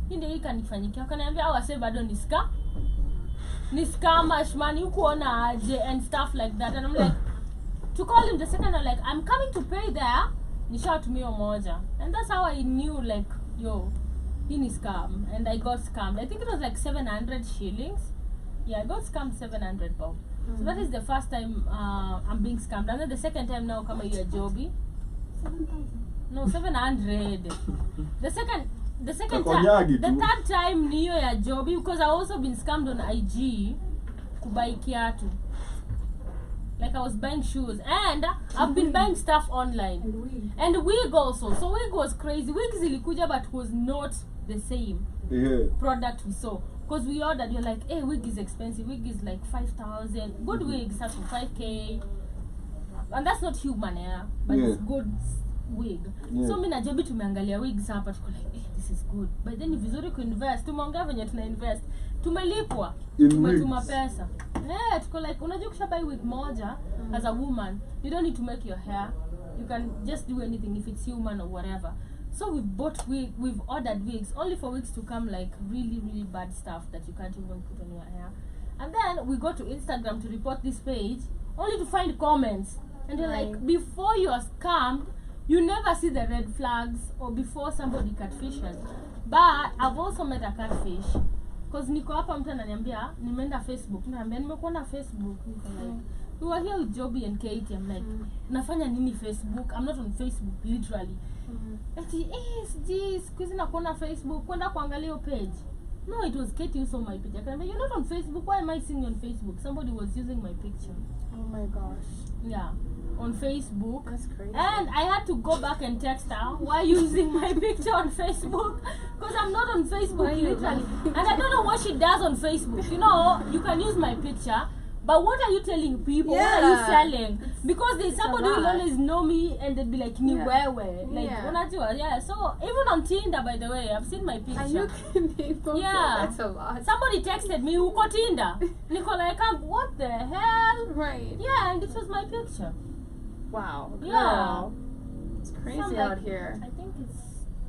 hinde hii kanifanyikia. Akaniambia wase bado ni scammers money, hukuona aje and stuff like that. And I'm like, to call him the second, I'm like, I'm coming to pay there. Nishatumia moja. And that's how I knew, like, yo, in scam, and I got scammed. I think it was like 700 shillings. Yeah, I got scammed 700 bob. So that is the first time I'm being scammed. And then the second time now, come here, Joby. 7,000. No, 700. The second time, Kakonyagi the tu. third time niyo ya Joby, because I also been scammed on IG kubai kiatu. Like I was buying shoes, and I've been buying stuff online. And wig also. So wig was crazy. Wig zilikuja, but was not the same Yeah. product we saw. Because we ordered, you're like, hey, wig is expensive. Wig is like 5,000. Good wigs start from 5K. And that's not human hair, but Yeah. it's good wig. Yeah. So mi na Joby tumeangalia wigs hapa, tuko like, hey, this is good. But then ni vizuri kuinvest. Tumeongea venye tuna invest. Tumelipwa. In Tumetuma wigs. pesa. Yeah, tuko like, unajua kisha buy wig moja as a woman, you don't need to make your hair. You can just do anything if it's human or whatever. So we've ordered wigs, only for wigs to come like really, really bad stuff that you can't even put on your hair. And then we go to Instagram to report this page, only to find comments. And you're like, before you are scammed, you never see the red flags or before somebody catfishes. But I've also met a catfish. Because niko hapa mtu ananiambia, nimeenda Facebook. Niambia, nimekuona Facebook. Niko like, we were here with Joby and Katie. I'm like, nafanya nini Facebook? I'm not on Facebook, literally. Ati, sijui, siku hizi nakuona Facebook, kwenda kuangalia your page. No, it was Katie who saw my picture. Akaniambia, you're not on Facebook, why am I seeing you on Facebook? Somebody was using my picture. Oh my gosh. Yeah, on Facebook. That's crazy. And I had to go back and text her, why are you using my picture on Facebook? Because I'm not on Facebook, literally. And I don't know what she does on Facebook. You know, you can use my picture, but what are you telling people? What are you selling? Because there's somebody who will always know me and they'd be like, ni wewe. Like, unajua, yeah. So, even on Tinder, by the way, I've seen my picture. Are you kidding? Okay, Yeah. that's a lot. Somebody texted me, uko Tinder. Niko like, what the hell? Right. Yeah, and this was my picture. Wow. Yeah. Girl. It's So crazy I'm out like, here. I think it's,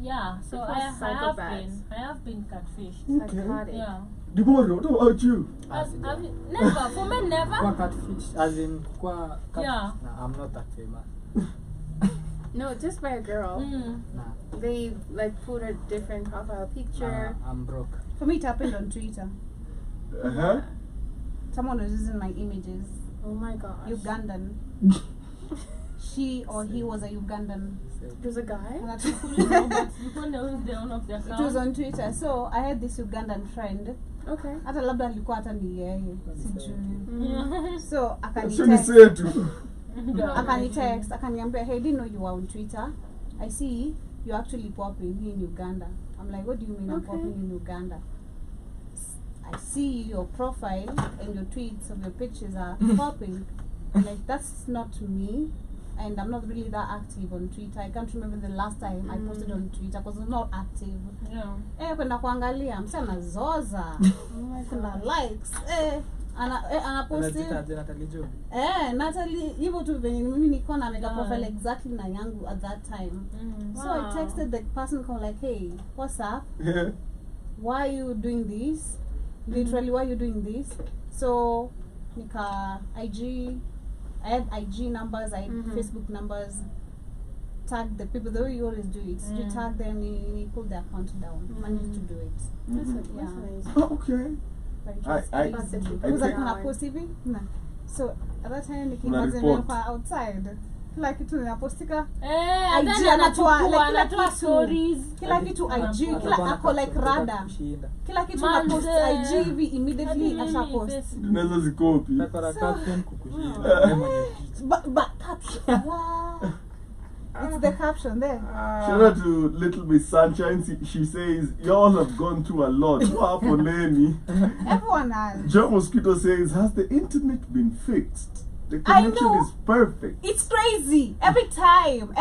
yeah. So Because I have been catfished. Psychotic. Yeah. Deborah, what about you? Never. For me, Kwa never. catfish, as in kwa catfish. Yeah. Nah, I'm not that famous. No, just by a girl. Nah, They like put a different profile picture. I'm broke. For me, it happened on Twitter. Uh-huh. Someone was using my images. Oh my gosh. Ugandan. She or he was a Ugandan. It was a guy? And that- You know, but you can't know who's the owner of the It was account. on Twitter. So I had this Ugandan friend. Okay. Hata labda alikuwa hata ni yeye. Sijui. Yeah. So Actually, akanitext. say to. Akanitext. Akaniambia, hey, didn't know you were on Twitter. I see you're actually popping here in Uganda. I'm like, what do you mean I'm Okay. popping in Uganda? I see your profile and your tweets of your pictures are popping. I'm like, that's not me. And I'm not really that active on Twitter. I can't remember the last time I posted on Twitter because I'm not active. Yeah. Kwenda kuangalia msa anazoza. Oh my Kuna god. likes. Anaposti. Unajitaje Natalie Joby? Natalie hivyo tu venye mimi niko na mega Yeah. profile exactly na yangu at that time. So I Wow. texted the person called like, hey, what's up? Yeah. Why are you doing this? Literally, why are you doing this? So nika I had IG numbers, I had Facebook numbers. Tag the people the way you always do it. You tag them, you pull the account down. Managed to do it. That's Yeah. nice. Oh, okay. But it I- was I- crazy. I Because I think- kuna post hivi. Nah. So at that time Una nikianza report. nilikuwa outside. Kila kitu ninapostika. And IG then anatoa, anachukua, like, kila anatoa kitu. stories. Kila kitu IG, Alikuwa kila na ako like caption, rada. kushinda. Kila kitu Manze. na post IG hivi immediately Hadi asha mimi post. Facebook. Tunaweza zikopi. Pepper caption kukushinda. Wewe mwenye picha. But caption. Wow. It's the caption there. Shout out to Little Miss Sunshine. She says, y'all have gone through a lot. What happened, Lenny? Everyone has. Joe Mosquito says, has the internet been fixed? The connection know. is perfect. It's crazy. Every time.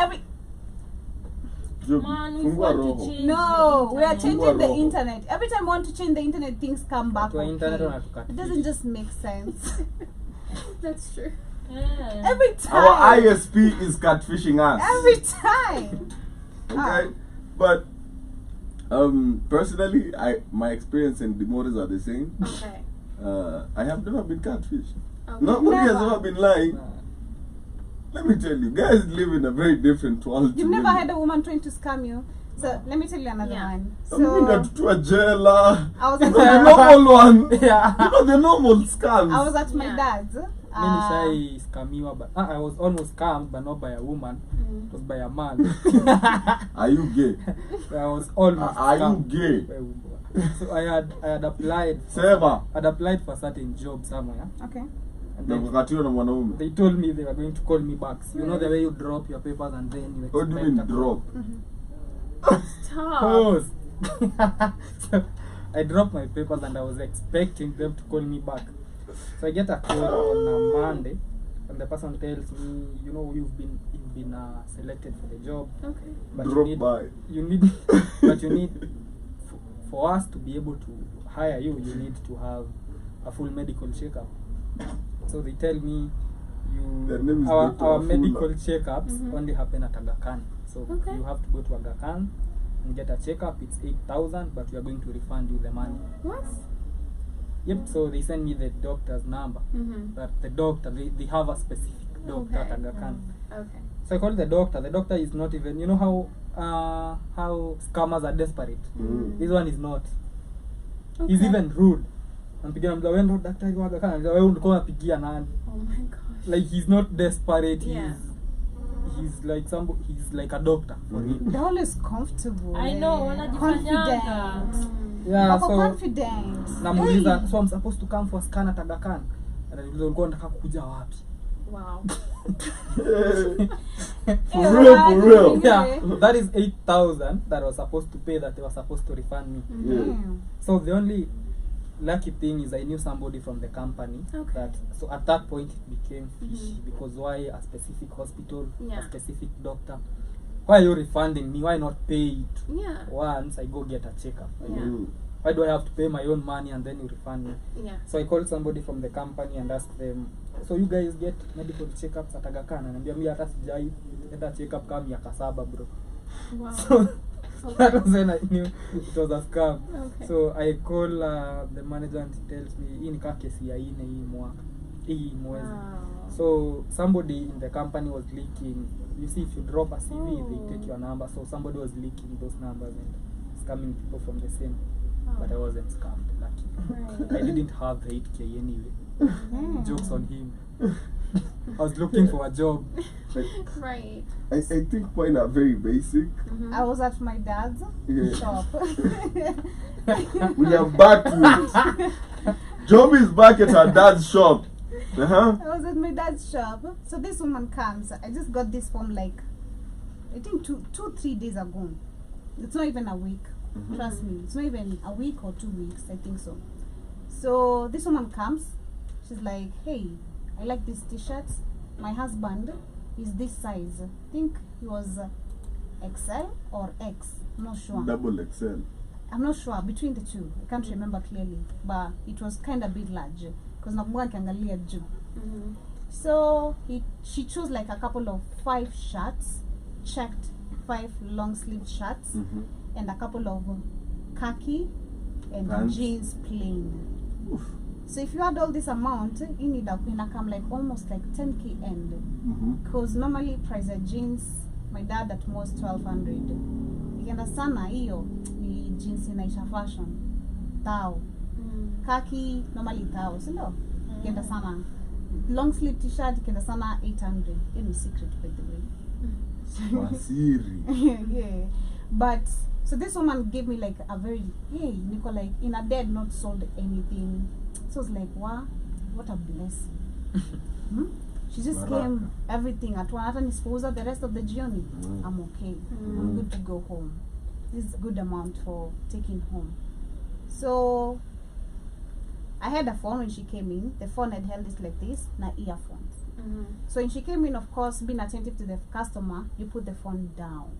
Joe, Man, we fungua want to roho. change No, the we are internet. changing the Roho. internet. Every time we want to change the internet, things come back. Watu wa internet Okay. wanatukat. It doesn't just make sense. That's true. Yeah. Every time. Our ISP is catfishing us. Every time. Okay, but personally, my experience and the motives are the same. Okay. I have never been catfished. Okay. Nobody has Never. ever been lying. Nah. Let me tell you, guys live in a very different world. You've to never me. had a woman trying to scam you. So let me tell you another Yeah. one. Mimi So to a jailer. I was You at know, the normal one. Yeah. You know, the normal scams. I was at my Yeah. dad's. Mi nishai scamiwa, but I was almost scammed, but not by a woman. It was by a man. Are you gay? So I was almost Are you scammed gay? by a woman. So I had applied. Sema. I'd applied for a certain job somewhere, Okay. and Na then kukatiwa na mwanaume. they told me they were going to call me back. You know the way you drop your papers and then you What do you expect mean a call. drop? Stop. Pause. So I dropped my papers and I was expecting them to call me back. So I get a call on a Monday, and the person tells me, you know, you've been selected for the job, Okay. but Drop you need, by. but you need, for us to be able to hire you, you need to have a full medical checkup. So they tell me, Their name is our Dr. Afula. medical checkups only happen at Aga Khan. So Okay. you have to go to Aga Khan and get a checkup. It's 8,000, but we are going to refund you the money. What? Yep. So they send me the doctor's number. But the doctor, they have a specific doctor at Okay. Aga Khan. Okay. So I called the doctor. The doctor is not even. You know how scammers are desperate. This one is not. He's Okay. even rude. Nampigia mzee wewe ndo daktari wa Aga Khan. Wewe ulikuwa unapigia nani? Oh my gosh. Like he's not desperate. Yeah. He's like he's like a doctor for him. They're always comfortable. I know, wanajifanyanga. Confident. Yeah, Wako so confident. namuuliza, so I'm supposed to come for a scan at Aga Khan. Ananiuliza ulikuwa unataka kukuja wapi? Wow. For real. Yeah, that is 8,000 that I was supposed to pay, that they were supposed to refund me. Yeah. So the only lucky thing is I knew somebody from the company. Okay. That so at that point it became fishy because why a specific hospital, Yeah. a specific doctor? Why are you refunding me? Why not pay it Yeah. once I go get a checkup? Yeah. Why do I have to pay my own money and then you refund me? Yeah. So I called somebody from the company and asked them, so you guys get medical checkups at Aga Khan? Ananiambia mimi hata sijai enda checkup kama miaka 7 bro. Wow. So that was when I knew it was a scam. Okay. So I call the manager and he tells me hii ni kama kesi ya 4 hii mwaka. Hii mwezi. Wow. So somebody in the company was leaking. You see, if you drop a CV, they take your number. So somebody was leaking those numbers and scamming people from the same. But I wasn't scammed, lucky. Right. I didn't have the 8K anyway. Yeah. Jokes on him. I was looking for a job. Right. I think mine are very basic. I was at my dad's Yeah. shop. We are back to it. Job is back at her dad's shop. Uh-huh. I was at my dad's shop. So this woman comes. I just got this form like, I think 3 days ago. It's not even a week. Trust me. It's not even a week or 2 weeks. I think so. So this woman comes. She's like, hey, I like these t-shirts. My husband is this size. I think he was XL or X. I'm not sure. Double XL. I'm not sure between the two. I can't remember clearly, but it was kind of a bit large because nakumbuka kiangalia juu. So she chose like a couple of 5 shirts, checked 5 long sleeve shirts, and a couple of khaki and Pants. jeans plain. So if you add all this amount, you need to come like almost like 10k end. Because normally price of jeans, my dad at most 1,200. Ikienda sana hiyo ni jeans inaisha fashion. Tao. Khaki normally tao, si ndio? Ikienda sana. Long sleeve t-shirt ikienda sana 800. Hiyo ni secret by the way. Masiri. Yeah. But so this woman gave me like a very, hey, Nico, like in a dead not sold anything. So I was like, wow, what a blessing. She just came everything at one. Hata nisipouza the rest of the journey, I'm okay. I'm good to go home. This is a good amount for taking home. So I had a phone when she came in. The phone had held it like this, na earphones. So when she came in, of course, being attentive to the customer, you put the phone down.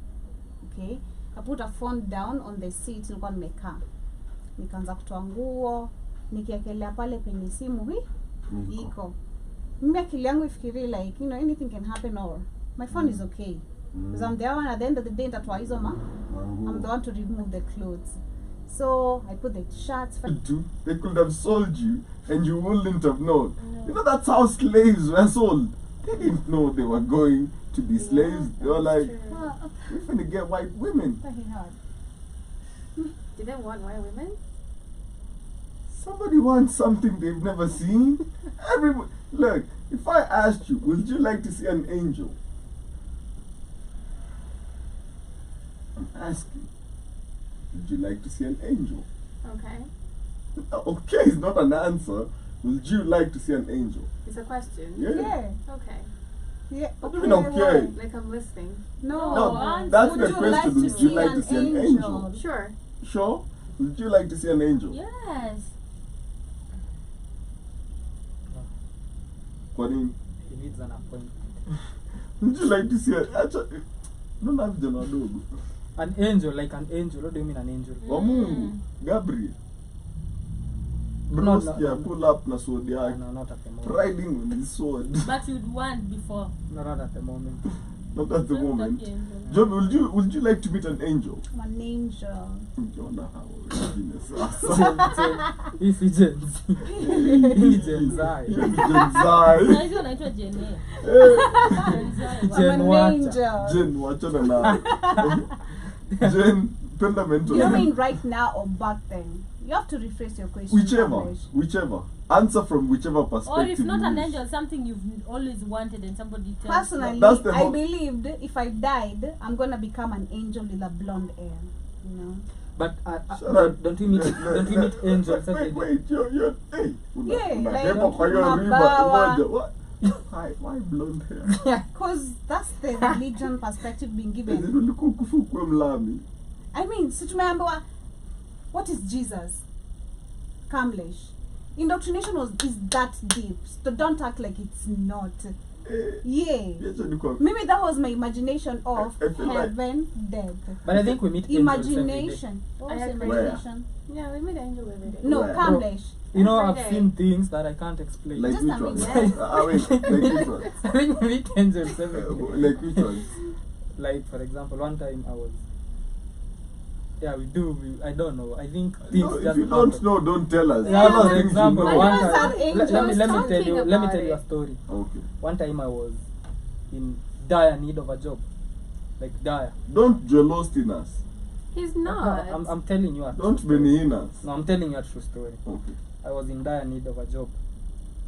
Okay? I put a phone down on the seat, nilikuwa nimekaa. Nikaanza kutoa nguo, nikiekelea pale penye simu iko. Mimi akili yangu ifikiri like, you know, anything can happen or my phone is okay. Because I'm the one at the end of the day nitatoa hizo I'm the one to remove the clothes. So I put the shirts. They could have sold you and you wouldn't have known. You know, that's how slaves were sold. They didn't know they were going to be slaves. They were like, True. we're finna get white women. Very hard. Did they want white women? Somebody wants something they've never seen. Everyone, look, if I asked you, would you like to see an angel? I'm asking, would you like to see an angel? Okay. Okay, it's not an answer. Would you like to see an angel? It's a question. Yeah. Yeah. Okay. Yeah. What do you mean, okay? Like I'm listening. No. No, answer. that's Would the you question. like to Would you see like to an see an angel? angel? Sure. Sure. Would you like to see an angel? Yes. Kwa nini? He needs an appointment. Would you like to see an actually? Naona vijana wadogo An angel, like an angel. What do you mean an angel? wa Mungu, Gabriel. No, Broskia pull up na sword yake, No, not at the moment. riding with his sword. But you'd want before. No, not at the moment. Not at the Not moment. the angel. John, would you like to meet an angel? I'm an angel. Ukiona hao wengine sasa. Hii si Gen Z. Hii ni Gen Z. Hiyo ni Gen Z. Saizi wanaitwa Gen A. Gen I'm an wacha. angel. Jen, wachana na. Jen, penda mental. You mean right now or back then? You have to rephrase your question. Whichever. Answer from whichever perspective. Or if not you an wish. angel, something you've always wanted and somebody tells Personally, That's the I whole- believed if I died, I'm gonna become an angel with a blonde hair. You know? But Shut up. don't we meet angels every Wait, day? you're hey. Yeah, like Unahepa kwa hiyo riba mabawa. moja. What? Why blonde hair? Because that's the religion perspective being Ezi given. ulikuwa kufu kwa mlami. I mean, si tumeambiwa, what is Jesus? Kamlesh. Indoctrination is that deep. So don't act like it's not. Yeah. Yecho ni kwa Maybe that was my imagination of I feel like- heaven, death. But I think we meet angels every day. Imagination. What I was agree. imagination? Yeah, we meet angel every day. No, Where? Kamlesh. You know, Every I've day. seen things that I can't explain. like Just which a one? minute. Wait, like which one? I think we meet angels every day. Like which one? Like, for example, one time I was... Yeah, I don't know. I think things No, if just you don't happen. know, don't tell us. Yeah, Tell us for things you example, know. one Angels time... are Let me angels. tell you Talking a about story. Okay. One time I was in dire need of a job. Like dire. Don't jealous in us. He's No, not. I'm telling you a true Don't story. be in us. No, I'm telling you a true story. Okay. I was in dire need of a job.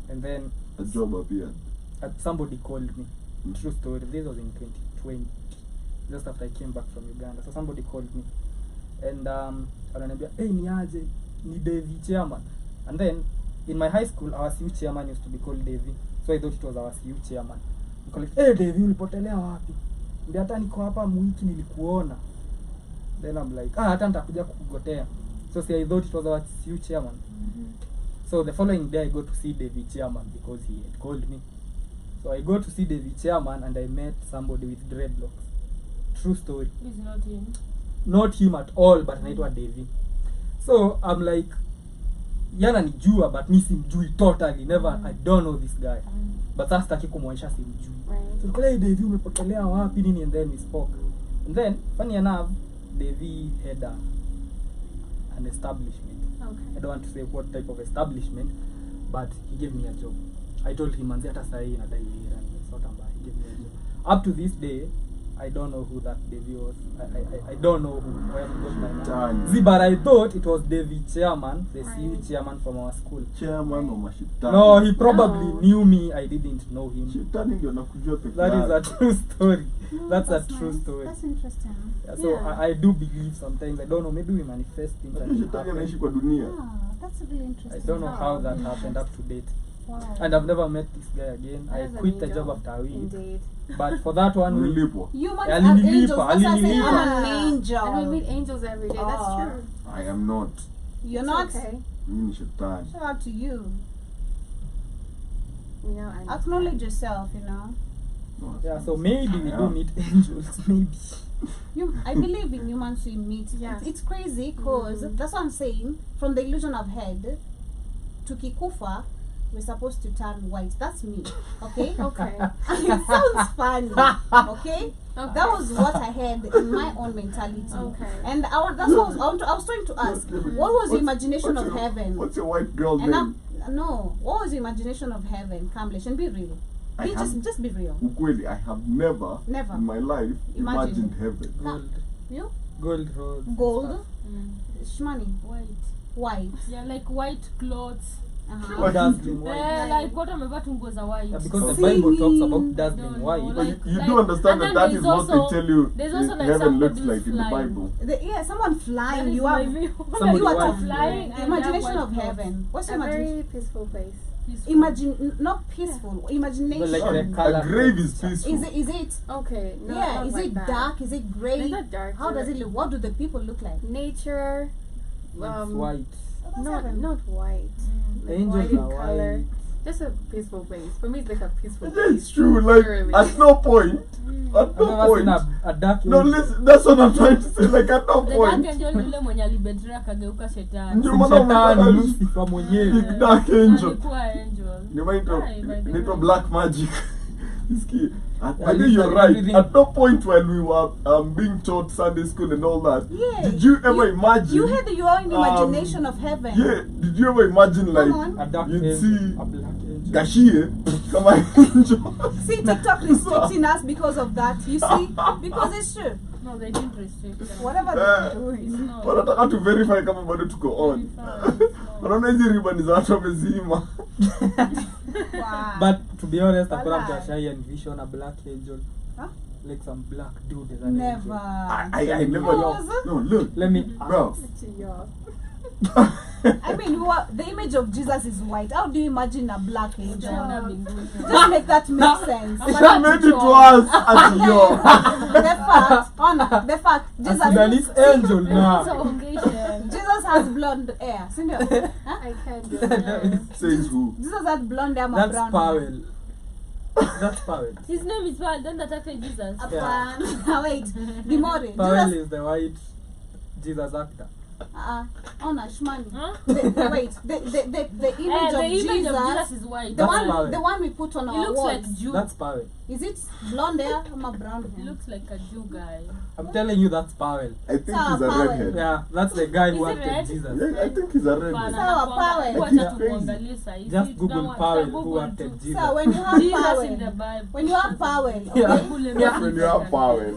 And then A job appeared. somebody called me. True story. This was in 2020. Just after I came back from Uganda. So somebody called me. And ananiambia, hey, ni aje, ni Davy chairman. And then in my high school, our CU chairman used to be called Davy. So I thought it was our CU chairman. I called, hey Davy, ulipotelea wapi? Ndio hata niko hapa wiki nilikuona. Then I'm like, hata nitakuja kukugotea. So see, I thought it was our CU chairman. So the following day I go to see Davy chairman because he had called me. So I go to see Davy chairman and I met somebody with dreadlocks. True story. He's not in. Not him at all, but anaitwa Davy. So I'm like, yana nijua but mi simjui totally, never, I don't know this guy. But sasa sitaki kumwonyesha simjui. Right. So nikalia, hey Davy, umepotelea wapi nini? And then we spoke. And then funny enough, Davy had an establishment. Okay. I don't want to say what type of establishment, but he gave me a job. I told him, manzi hata sahi nadai hira, sort of, he gave me a job. Up to this day, I don't know who that Davy was. I don't know who. I haven't got my name. Shetani. See, but I thought it was Davy chairman, the CU Right. chairman from our school. Chairman wa mashitani. No, he probably No. knew me. I didn't know him. Shetani ndio nakujua peke That is a yake. true story. No, That's a true nice. story. That's interesting. Yeah, so Yeah. I do believe sometimes. I don't know. Maybe we manifest things and Lakini it shetani anaishi happens. kwa dunia. Ah, that's really interesting. I don't know how that Oh. happened up to date. Wow. And I've never met this guy again. I That is an quit the angel. job after a week. Indeed. But for that one week, Ulilipwa. Humans Yeah, are alinilipa, angels. That's why I say alinilipa. I'm an angel. And we meet angels every day. That's Oh. true. I am not. You're It's not. okay. Mimi ni shetani. Shout out to you. You know, I Acknowledge yourself. You know. No, yeah, so maybe we do Yeah. meet angels. Maybe. I believe in humans we meet. Yeah. It's crazy because that's what I'm saying. From the illusion of head to kikufa, we're supposed to turn white. That's me. Okay. Okay. It sounds funny. Okay. Okay. That was what I had in my own mentality. Okay. And that's what I was trying to ask. What was your imagination what's of your- heaven? What's your white girl And name? no, what was your imagination of heaven? Kamlesh, and be real. I have, just be real. ukweli, I have never in my life Imagine. imagined heaven. Gold. You? Gold roads. Gold? Mm. Shmani. White. White. Yeah, like white clothes. Uh-huh. Dazzling white. Like what amevaa tu nguo za white. Yeah, because the Singing. Bible talks about No, dazzling no, white. But like- you do understand and that then is there's what also- they tell you there's also like heaven looks somebody like in the flying. Bible. Someone That flying. is You my have view. Somebody you are white. flying. the and imagination they have of white heaven. What's your A imagination? very peaceful place. clothes. Imagine, not peaceful. Imagination. But like Oh, the color. a grave is peaceful. Is it? Okay. No, Yeah. not Is like it that. dark? Is it grey? It's not dark. How does it look? What do the people look like? Nature. It's white. That's Not heaven. not white. Like Angels white in are color. white. Just a peaceful place. For me, it's like a peaceful Yeah, place. it's true. Like Surely. at no point, at I've no never point. seen a dark No, angel. listen. That's what I'm trying to say. Like at no The dark point. angel ni yule mwenye alibetria akageuka shetani. Ndio Si maana shetani, umeona Lucifer mwenyewe. big dark angel. Alikuwa angel. Ndio maana Why, by the inaitwa way? black magic. Iski. I Yeah, think you're like right. everything- At no point when we were being taught Sunday school and all that, Yeah. did you ever imagine? You had your own imagination of heaven. Yeah. Did you ever imagine Come like on. A dark you'd angel. see A black angel. Gashie come on. See, TikTok restricting us because of that. You see, because it's true. No, they didn't restrict us. Whatever Eh. they're doing. It's not. Wanataka tu verify kama bado tuko on. Wanaona hizi ribbon za watu wamezima. Wow. But to be honest, Walai. hakuna mtu ashai envision a black angel. Huh? Like some black dude as an Never. angel. I never Was? No, look. Let me Bro. To y'all. I mean, the image of Jesus is white. How do you imagine a black angel? Jana mbinguni. Just make that make sense. She made it to us as your. The fact, Sudanese Jesus, angel It's now. a occasion. Jesus has blonde hair. Sindio? Huh? I can't do it. Says who? Jesus has blonde hair, my That's brown Powell. That's Powell. His name is Paul. Don't attack Jesus. hair. Wait, Dimore. Powell Jesus. is the white Jesus actor. Ona Shmani. Huh? The image The of image Jesus. of Jesus is white. The That's Powell. one, the one we put on He our looks walls. like Jew. That's Powell. Is it blonde hair or brown He hair? looks like a Jew guy. I'm telling you, that's Powell. I think Ah, he's a Powell. redhead. Yeah, that's the guy who Is it acted red? Jesus. Yeah, I think he's a redhead. Bana, Sawa, nakuanga- Powell. wacha It's tumuangalie sahi. Just See, Google kama- Powell Google who acted too. Jesus. So when you have Jesus Powell, in the Bible. when you have Powell, okay? Yeah. Google him. Yeah. When you have power.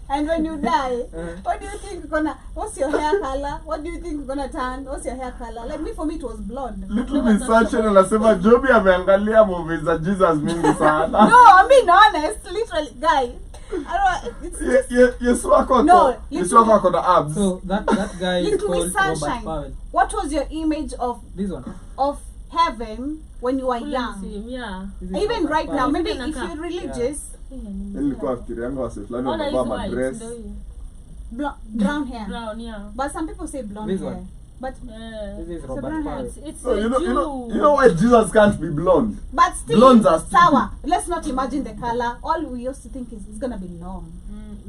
And when you die, Uh. what do you think you're gonna? What's your hair color? What do you think you're gonna turn? What's your hair color? Like me, for me, it was blonde. Little Miss Sunshine anasema Joby ameangalia movies za Jesus mingi sana. No, I'm being honest. Literally, guy. I don't. It's just Yesu wako No, ako. Yesu wako ako na abs. So that guy is Little Miss called Robert Sunshine. Powell. What was your image This one. of heaven when you were Pull young? him, see, yeah. This is Even Robert right now, Powell. maybe Even if aka- you're religious, Nilikuwa fikirianga wase fulani Ona wamevaa is white, madress. ndio hiyo. brown hair. Brown, yeah. But some people say blonde This hair. one. But Yeah. This is So Robert brown hair. Powell. It's So you Jew. know why Jesus can't be blonde? still, Blondes are stupid. sour. Let's not imagine the color. All we used to think is it's gonna be long.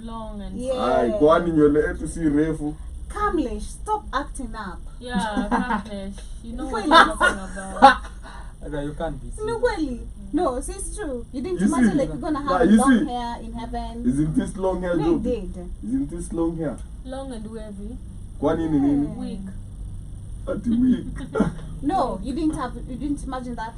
Long and Yeah. Ai, kwani nywele yetu si refu? Kamlesh, stop acting up. yeah, Campnesh. You know what Kweli. I'm talking about. No, you can't be. No, really. No, see, it's true. You didn't You imagine see? like you're gonna Nah, have you long see? hair in heaven. Isn't this long hair, They Joby? did. Isn't this long hair? Long and wavy. Kwani ni nini? Wig. Ati wig. No, you didn't imagine that.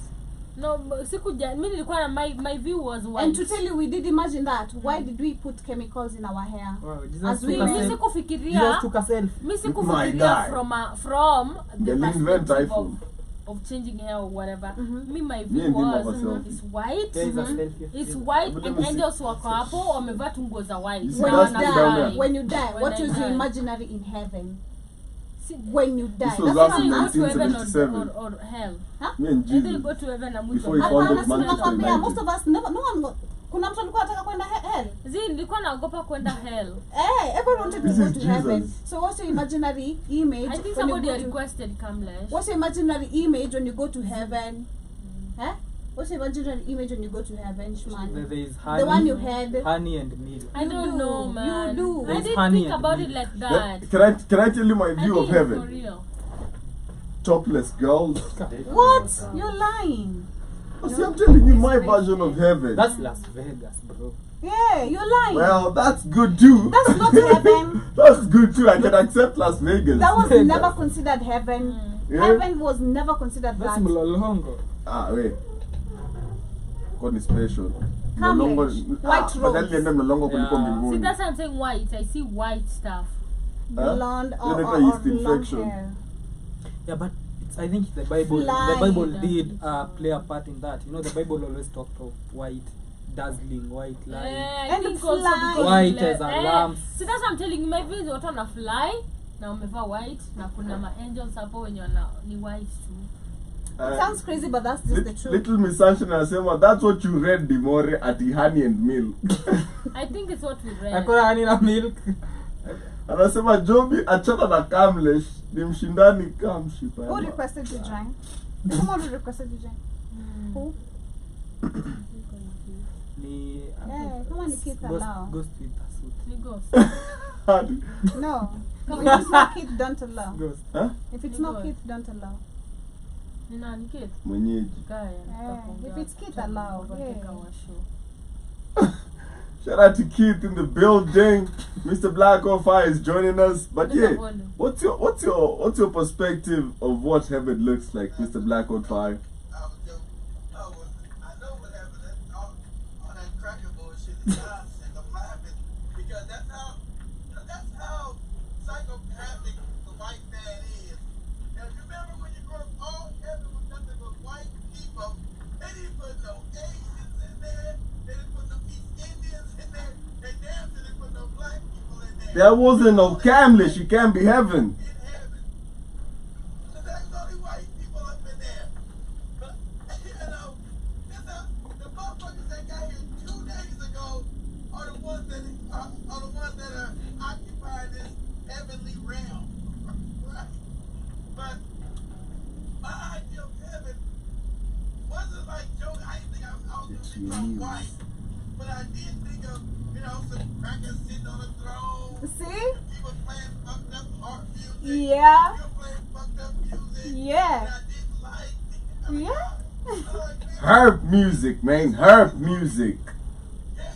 No, sikuja. Mimi nilikuwa na my view was white. And to tell you, we did imagine that. Why did we put chemicals in our hair? Wow, As Jesus we- took a Mimi selfie. sikufikiria. Jesus took a selfie. Mimi My sikufikiria guy. from the They'll invent perspective iPhone. of changing hair or whatever. Mhm. Me my Me view and him was have a selfie. it's white. There is a selfie. It's white But let and me see. angels wako hapo wamevaa tu nguo za white. You see, When that's you the down die, there. when you die, When what I was your die. imaginary in heaven? See, When you die, This was that's us what in I'm go to asking. heaven 1977. or hell. Me and Either you Jesus. go to heaven na Before he mtu. founded Hapana, si Manchester nakwambia, United. most of us never, no one kuna mtu alikuwa anataka kwenda hell. Zii nilikuwa naogopa kwenda hell. Everyone wanted to This go is to Jesus. heaven. So what's your imaginary image? I think when you somebody go to- requested Kamlesh. What's your imaginary image when you go to heaven? Huh? What's your imaginary image when you go to heaven, Shman? There is The one you honey, had. honey and milk. I You don't do. know, You man. do. I There's didn't honey think and about milk. it like Yeah, that. Can I tell you my I view think of it's for heaven? real. Topless girls. What? You're lying. See, I'm telling you my version of heaven. That's Las Vegas, bro. Yeah, you're lying. Well, that's good too. That's not heaven. That's good too. I can accept Las Vegas. That was never considered heaven. Yeah? Heaven was never considered That's that. Mlolongo. Ah, wait. kwani special. Camlish, white Badali rose. enda mlolongo kuliko Yeah. See, mbinguni. that's why I'm saying white. I see white stuff. Blonde Huh? or Then it or is long infection. hair. Yeah, but it's, I think the Bible Fly. did play a part in that. You know, the Bible always talked of white, dazzling, white light. I And think also fly. because White le- as a lamb. See, that's what I'm telling you. My friends watu wana fly na wamevaa white na kuna ma angels hapo wenye wana ni white too. It sounds crazy, but that's just the truth. Little Miss Sunshine anasema that's what you read Dimore at the honey and milk. I think it's what we read. Hakuna honey na milk. Anasema Joby achana na Camlish ni mshindani Camship. Who requested to join? Someone who requested to join. Who? Ni Yeah, come on, the kids ghost, allow. ghost with a suit. Ni ghost. No. If it's not kids, don't allow. Ghost. Huh? If it's You not go. kids, don't allow. Ni nani kid? Mwenyeji. Guy. If it's kids, allow. Yeah. Shout out to Keith in the building. Mr. Black on Fire is joining us. But yeah, what's your perspective of what heaven looks like, Mr. Black on Fire? I know what happened. All that cracker bullshit is nonsense. I'm laughing because that's how psychopathic the white man is. Now, if you remember when you grew up, all heaven was nothing but white people. They didn't put no Asians in there. They didn't put no East Indians in there. They damn sure didn't put no black people in there. There wasn't no Camlish. You can't be heaven. In heaven. So there's only white people up in there. But, you know, the motherfuckers that got here 2 days ago are the ones that are occupying this heavenly realm. Right? But my idea of heaven wasn't like Joe. I didn't think I was going to become white. But I did think of, some crackers sitting on a throne. See? People playing fucked up art music. Yeah. People playing fucked up music. Yeah. That I didn't like. I mean, Yeah. I was like, man, Herb music, man. Herb music.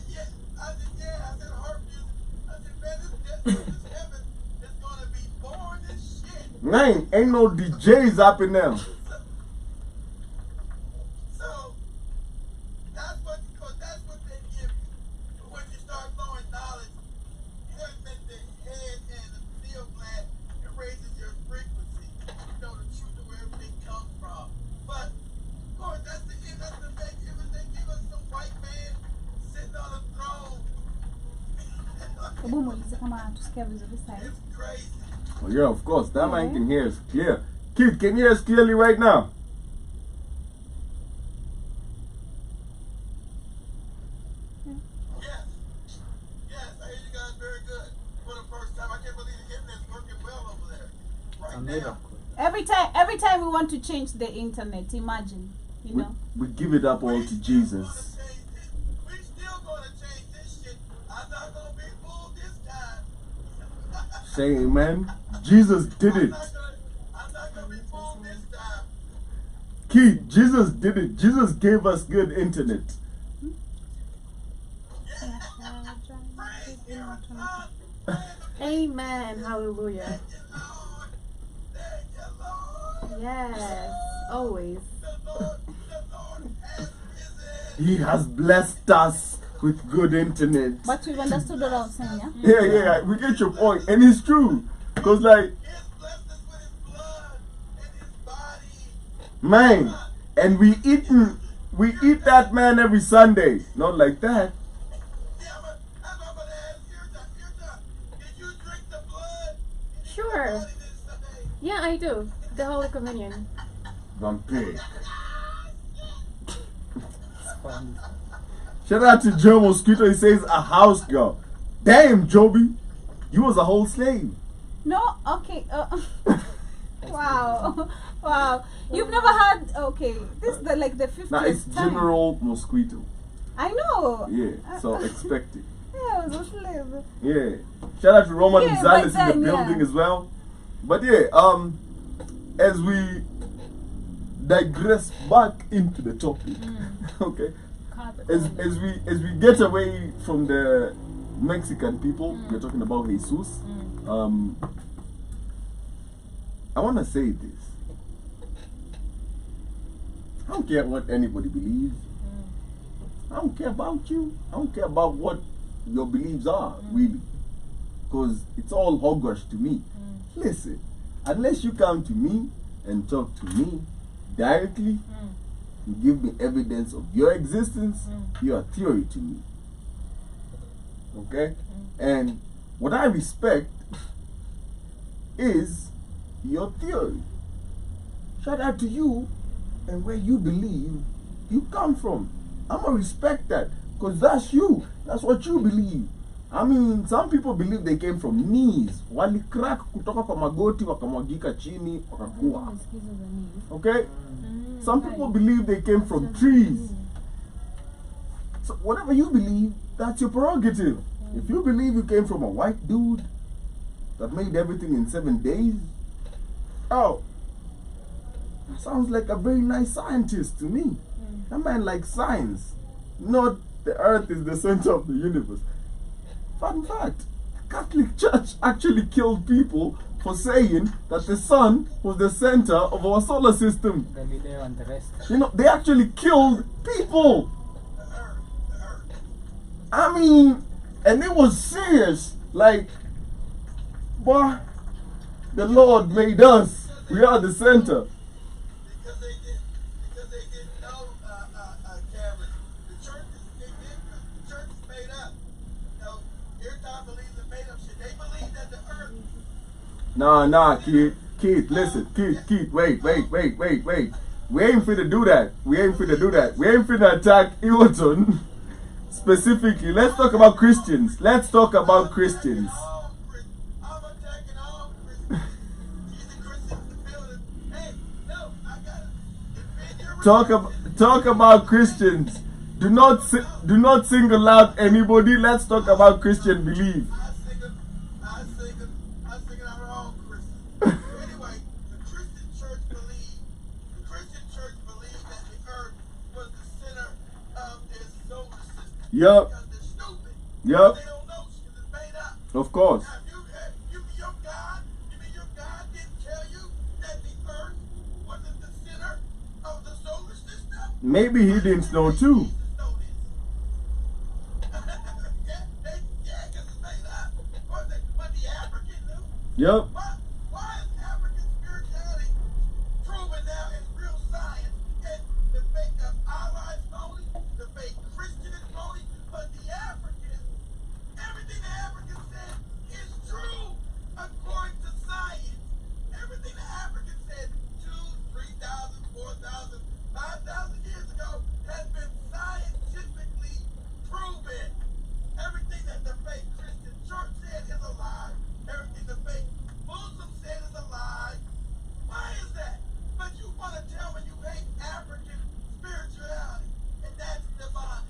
yeah. I said art music. I said, man, this heaven is gonna be boring as shit. Man, ain't no DJs up in there. So that's what they give you. But when you start throwing knowledge, you gotta make the head and the feel glad. It raises your frequency. You know the truth of where everything comes from. But of course, that's the if they give us some white man sitting on a throne. Hebu muulize kama tusikia vizuri sasa. It's crazy. Oh, yeah, of course. That man can hear us clear. Keith, can you hear us clearly right now? Yes, I hear you guys very good. For the first time, I can't believe the internet's working well over there. Right now. Every time we want to change the internet, imagine, We give it up all to Jesus. We still gonna change this shit. I'm not gonna be fooled this time. Say amen. Jesus did it. I'm not gonna be fooled this time. Keith, Jesus did it. Jesus gave us good internet. Praise your God. Amen. Hallelujah. Lord. Thank you, Lord. Yes. Always. The Lord has risen. He has blessed us with good internet. But we've understood what I was saying, yeah? Yeah, we get your point. And it's true. Because, like, He's blessed us with his blood and his body. man, and we eat that man every Sunday. Not like that. Yeah, but I'm gonna ask you, did you drink the blood? Sure. Body this Sunday? Yeah, I do. The Holy Communion. Vampire. Shout out to Joe Mosquito. He says a house girl. Damn, Joby. You was a whole slave. No, okay. Wow. Wow. You've never had, okay. This is the 50th Now it's time. General Mosquito. I know. Yeah, so expect it. Yeah, I was a slave. Yeah. Shout out to Roman Yeah, Gonzalez in but the then, building yeah. as well. But yeah, as we digress back into the topic, okay. As we get away from the Mexican people, we're talking about Jesus. I wanna say this. I don't care what anybody believes. I don't care about you. I don't care about what your beliefs are, really. Because it's all hogwash to me. Listen, unless you come to me and talk to me directly, you give me evidence of your existence, you are theory to me. Okay? And what I respect is your theory. Shout out to you and where you believe you come from. I'm gonna respect that because that's you. That's what you believe. I mean, some people believe they came from knees. Wali crack kutoka kwa magoti wakamwagika chini wakakuwa. Okay? Some people believe they came from trees. So whatever you believe, that's your prerogative. If you believe you came from a white dude that made everything in 7 days, oh, that sounds like a very nice scientist to me. That man likes science, not the earth is the center of the universe. Fun fact, the Catholic Church actually killed people for saying that the sun was the center of our solar system. Galileo and the rest. You know, they actually killed people. I mean, and it was serious. Like, boy, the Lord made us. We are the center. Because they didn't know, Cameron. The church is made up. You know, everybody believes in made up shit. They believe that the earth. Nah, Keith, listen, Keith, wait. We ain't finna do that. We ain't finna attack Hilton specifically. Let's talk about Christians. I'm attacking all Christians. He's a Christian in the building. Hey, no, I got it. Talk about Christians. Do not single out anybody. Let's talk about Christian belief. I sing it our own Christian. Anyway, the Christian church believed that the earth was the center of this solar system. Yup. Because they're stupid. Yup. They don't know shit is made up. Of course. Now, you mean your God didn't tell you that the earth wasn't the center of the solar system? Maybe he didn't know too. Yep. Why is African spirituality proven now as real science and the fake Allah is phony, the fake Christian is phony, but the African, everything the African said is true according to science. Everything the African said 2, 3,000, 4,000, 5,000 years ago has been scientifically proven. Everything that the fake Christian church said is a lie. Everything the fake Muslim said is a lie. Why is that? But you want to tell me you hate African spirituality, and that's demonic.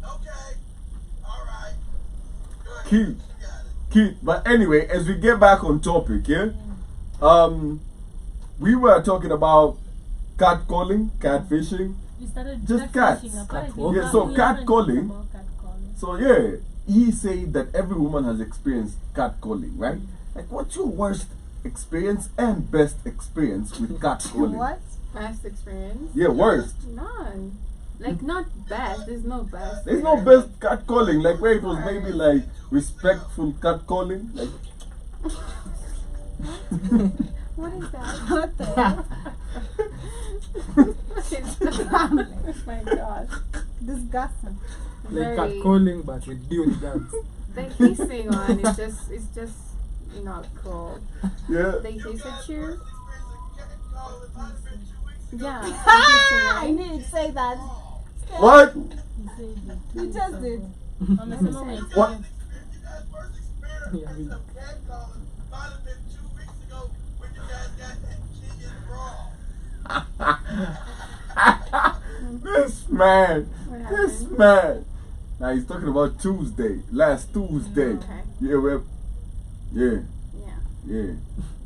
Okay, all right. Go ahead. Keith. You got it. Keith. But anyway, as we get back on topic, we were talking about catcalling, catfishing. We started Just catfishing, cats. apparently. Yeah, so We haven't catcalling. talked about catcalling. So yeah, he said that every woman has experienced catcalling, right? Like, what's your worst experience and best experience with catcalling? What? Best experience? Yeah, worst. None. Like, not best. There's no best. There's no best catcalling. Like, where it was maybe like respectful catcalling. Like, What is that? What the hell? Oh my gosh. Disgusting. Like Very- catcalling, but with dude guns. The hissing one is just not cool. yeah. They hiss at you. Yeah. I Hissing, knew you'd say that. What? You just did. Wamesema ume- What? You guys' first experience of catcalling might have been 2 weeks ago when you guys got that Kenyan brawl. This man. What This happened? man. Now he's talking about Tuesday. Last Tuesday. Okay. Yeah, well, yeah. Yeah.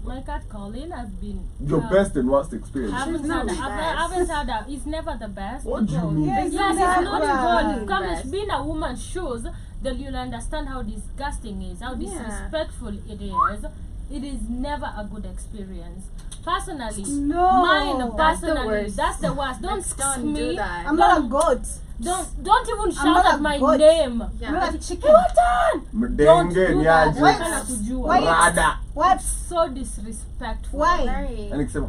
My catcalling has been Your best and worst I experience. haven't She's not had the I best. haven't had that. It's never the best. What do you mean? Yes, Yes, it's not bad. good. Come Best. be in a woman's shoes, then you'll understand how disgusting it is, how Yeah. disrespectful it is. It is never a good experience. Personally. No. Mine That's the personally. worst. That's the worst. Don't Don't do me. that. I'm not a goat. Don't even shout not at a my goat. name. Yeah. I'm not a chicken. Don't Mdenge do ni that. aje. Why? Kana kujua. Why? Rada. What? So disrespectful. Why? Very. Yaani kusema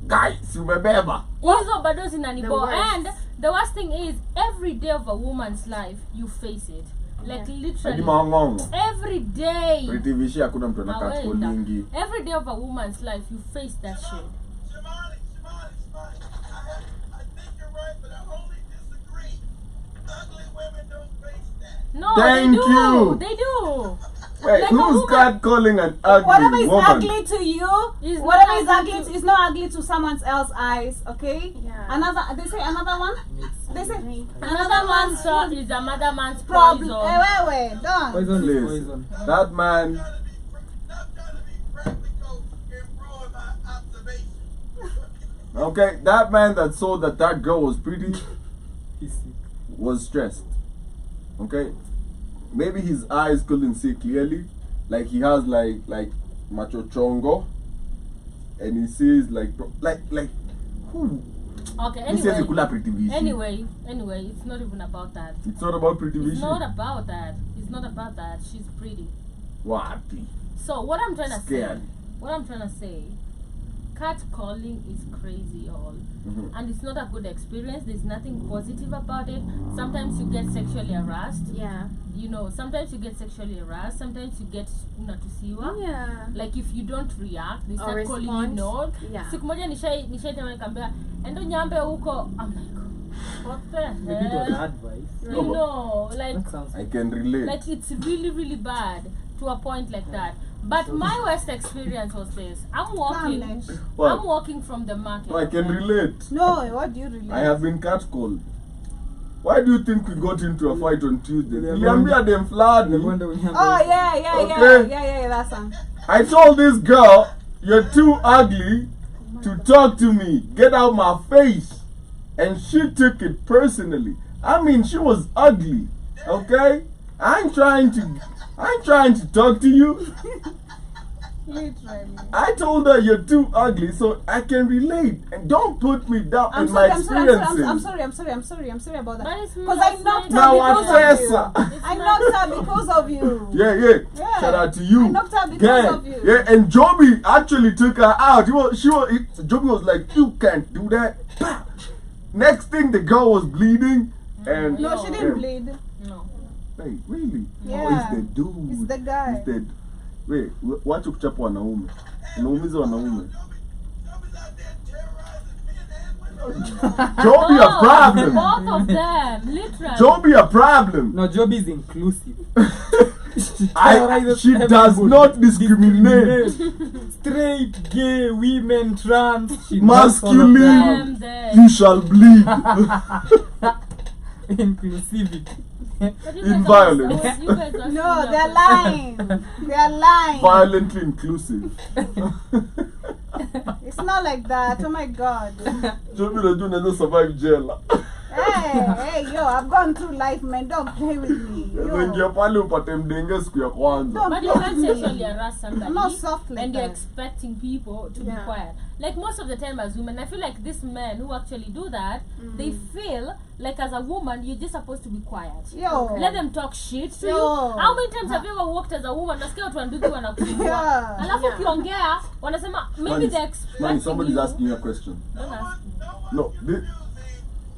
guys, si umebeba. Hizo bado The zinanibo. worst. And the worst thing is every day of a woman's life you face it. Like Hadi literally maongongo. every day. Pritivishi hakuna mtu anakaa Awenda. kolingi. Every day of a woman's life you face that shit. Shimani. I think you're right, but I only disagree. Ugly women don't face that. No, Thank they do. you. They do. Wait, Like a who's woman. catcalling an ugly Whatever is woman? ugly to you, Is whatever not is ugly ugly, to- is not ugly to someone else's eyes. Okay. Yeah. They say another one. They say Another man's thought is another man's problem. poison. Wait, don't. Poison is Please. poison. That man, Not trying to be practical and ruin my observation. okay, that man that saw that girl was pretty He's sick. was stressed. Okay? Maybe his eyes couldn't see clearly. Like he has like macho chongo. And he sees like who? Okay, He says he could anyway. have pretty vision. Anyway, it's not even about that. It's not about pretty It's vision. not about that. It's not about that. She's pretty. Wapi. So what I'm trying to Scared. say, catcalling is crazy, all. Mhm. And it's not a good experience. There's nothing positive about it. Sometimes you get sexually harassed. Yeah. You know, sometimes you get sexually harassed. Sometimes you get unatusiwa. Yeah. Like if you don't react, they Or start calling you respond. no. Yeah. Siku moja nishaitema nikambia endo nyambe huko. I'm like, what the Maybe it was hell? advice. You know, like That sounds I can relate. like it's really really bad to a point like that. But my worst experience was this. I'm walking What? I'm walking from the market. No, I can relate. No, what do you really? I have been catcalled. Why do you think we got into a fight on Tuesday? Yeah, Niliambia dem flani. Nilikwenda unyambe. Oh yeah, Okay. that's one. I told this girl, you're too ugly to talk to me. Get out my face. And she took it personally. I mean, she was ugly. Okay? I ain't trying to talk to you. Literally. I told her you're too ugly, so I can relate. And don't put me down I'm in my sorry, experiences. I'm sorry about But that. it's Because I not knocked Now her because I of you. say I knocked her because of you. Yeah. Shout out to you. I knocked her because of you. Yeah, and Joby actually took her out. Joby was like, you can't do that. Bah. Next thing, the girl was bleeding, and No, she didn't bleed. No. Wait, really? Yeah. Oh, it's the dude. It's the guy. It's the. Wait, wacha kuchapa wanaume. Unaumiza wanaume. Joey's out there terrorizing men and women. Joby a problem. Both of them, literally. Joby a problem. No, Joby is inclusive. She does not discriminate. Straight, gay, women, trans. She does all of Masculine. them. Them there. You shall bleed. Inclusivity. But you In guys violence. are- you guys are No, still they're up- lying. They're lying. Violently inclusive. It's not like that. Oh my god. Joby unajua unaweza survive jela. Hey, yo, I've gone through life, man. Don't play with me. Unaingia Yo. pale upate mdenge siku ya kwanza. Don't But you play can't with sexually me. harass somebody I'm not soft like and you're that. expecting people to be Yeah. quiet. Like most of the time as women, I feel like these men who actually do that, they feel like as a woman, you're just supposed to be quiet. Yo. Let them talk shit to Yo. you. How many times have you ever walked as a woman? Nasikia watu wanduki wanakusumbua. Yeah. Alafu Yeah. ukiongea, wanasema maybe they're expecting Man, somebody's you. asking you a question. Don't ask. No,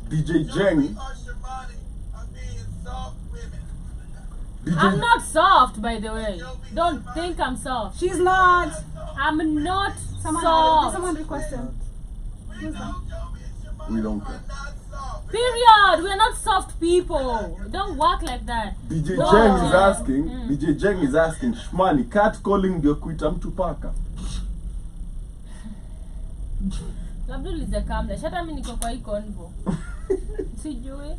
DJ Jeng. Or Shimani are being soft women. I'm DJ, not soft, by the way. Don't think I'm soft. She's not. I'm not Someone soft. requested. We know Joey and Shimani we don't care. are not soft. Period. We're not soft people. Don't work like that. DJ No. Jeng is asking, Mm. DJ Jeng is asking, Shmani, catcalling ndio kuita mtu paka. Labda ulize Kamlesh. Hata mimi niko kwa hii convo. Sijui.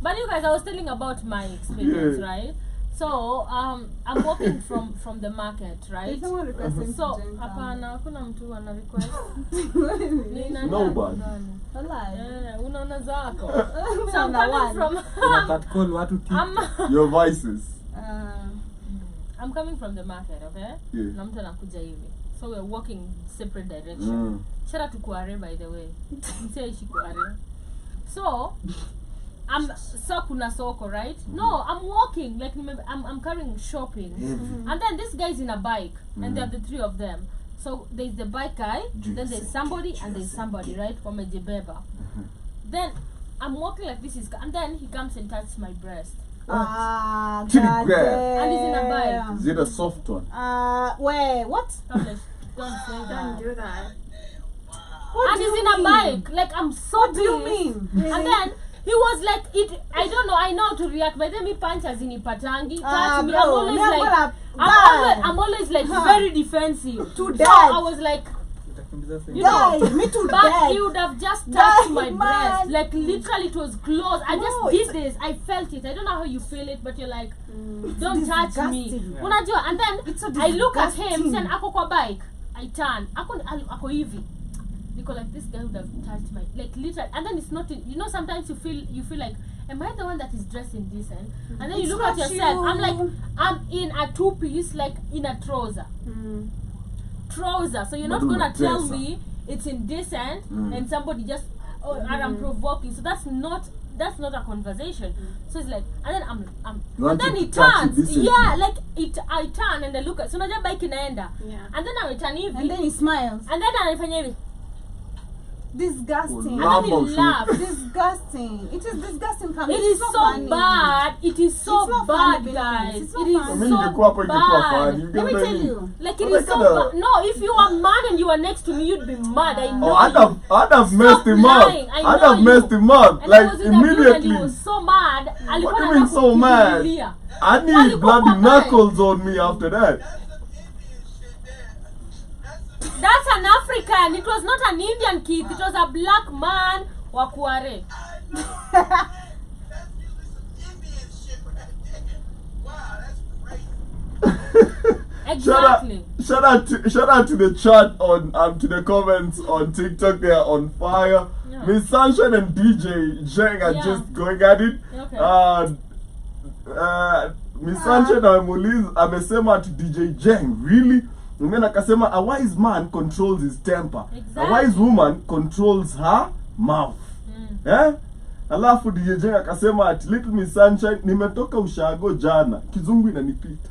But you guys, I was telling about my experience, Yeah. right? So, I'm walking from the market, right? Is someone requesting So, to join hapana, hakuna mtu ana request. Ni nani Nobody. anadhani? Alive. Unaona zako. So I'm Unaona coming one. from Catcall watu TikTok. Your vices. I'm coming from the market, okay? Yeah. Na mtu anakuja hivi. so we're walking separate direction. Shout out to Kware, by the way. Mseishi Kware. So kuna soko, right? No, I'm walking, like I'm carrying shopping. And then this guy's in a bike, and there are the three of them. So there's the bike guy, then there's somebody, and there's somebody, right? From a Jebeba. Then I'm walking like this, and then he comes and touches my breast. God Grab. damn. And he's in a bike. Is it a soft one? Wait, what? Don't say Don't that. do that. What And do he's you in a mean? bike. Like, I'm so What do you pissed. mean? And then he was like, I don't know, I know how to react. But then me punch as in patangi, touch me. Bro, I'm always like very defensive. To So death. I was like, Utakimbiza you sasa. know, Die, me too but dead. he would have just touched Die, my man. breast. Like, literally, it was close. I No, just it's- did this. I felt it. I don't know how you feel it, but you're like, don't touch me. disgusting. Yeah. Unajua, and then It's so I look at him, disgusting. then ako kwa bike. I turn. Ako hivi. Because like this guy would have touched my, like, literally, and then it's not, you know, sometimes you feel like, am I the one that is dressed indecent? And then you It's look at not yourself. you. I'm like, I'm in a two-piece, like in a trouser. So you're not Madonna gonna tell dresser. me it's indecent and somebody just and I'm provoking. So that's not a conversation. So it's like, and then I'm You and want then to he touch it turns. decently. Yeah, like I turn and I look at, so naja bike inaenda. Yeah. And then I turn hivi. And then he smiles. And then anafanya hivi. Disgusting. Oh, And then he laughs. Disgusting. It is disgusting. Kamil. It is It's so not funny. bad. It is so It's not bad, funny, guys. babies. It's It not is funny. Mimi so ningekuwa hapo ingekuwa bad. fani. Let me tell you. Like, it But is so I kinda- bad. No, if you are mad and you are next to me, you'd be mad. I know. Oh, I'd have messed him up. lying. I I'd know have you. messed him up. And I Like, was with a dude and immediately. he was so mad. Alikuwa What do you anataka mean so mad? kukimbilia. I need Walikuwa bloody kwa knuckles on me after that. That's some Indian shit there. That's an African. It was not an Indian kid. It was a black man wa Kware. That's usually some Indian shit right there. Wow, that's crazy. Exactly. Shout out to the chat on to the comments on TikTok. They are on fire. Yeah. Miss Sunshine and DJ Zheng are Yeah. just going at it. Okay. Miss Sunshine amesema to DJ Zheng, really? And then akasema a wise man controls his temper. Exactly. A wise woman controls her mouth. Eh? Alafu DJ Zheng akasema at Little Miss Sunshine, nimetoka ushago jana. Kizungu inanipita.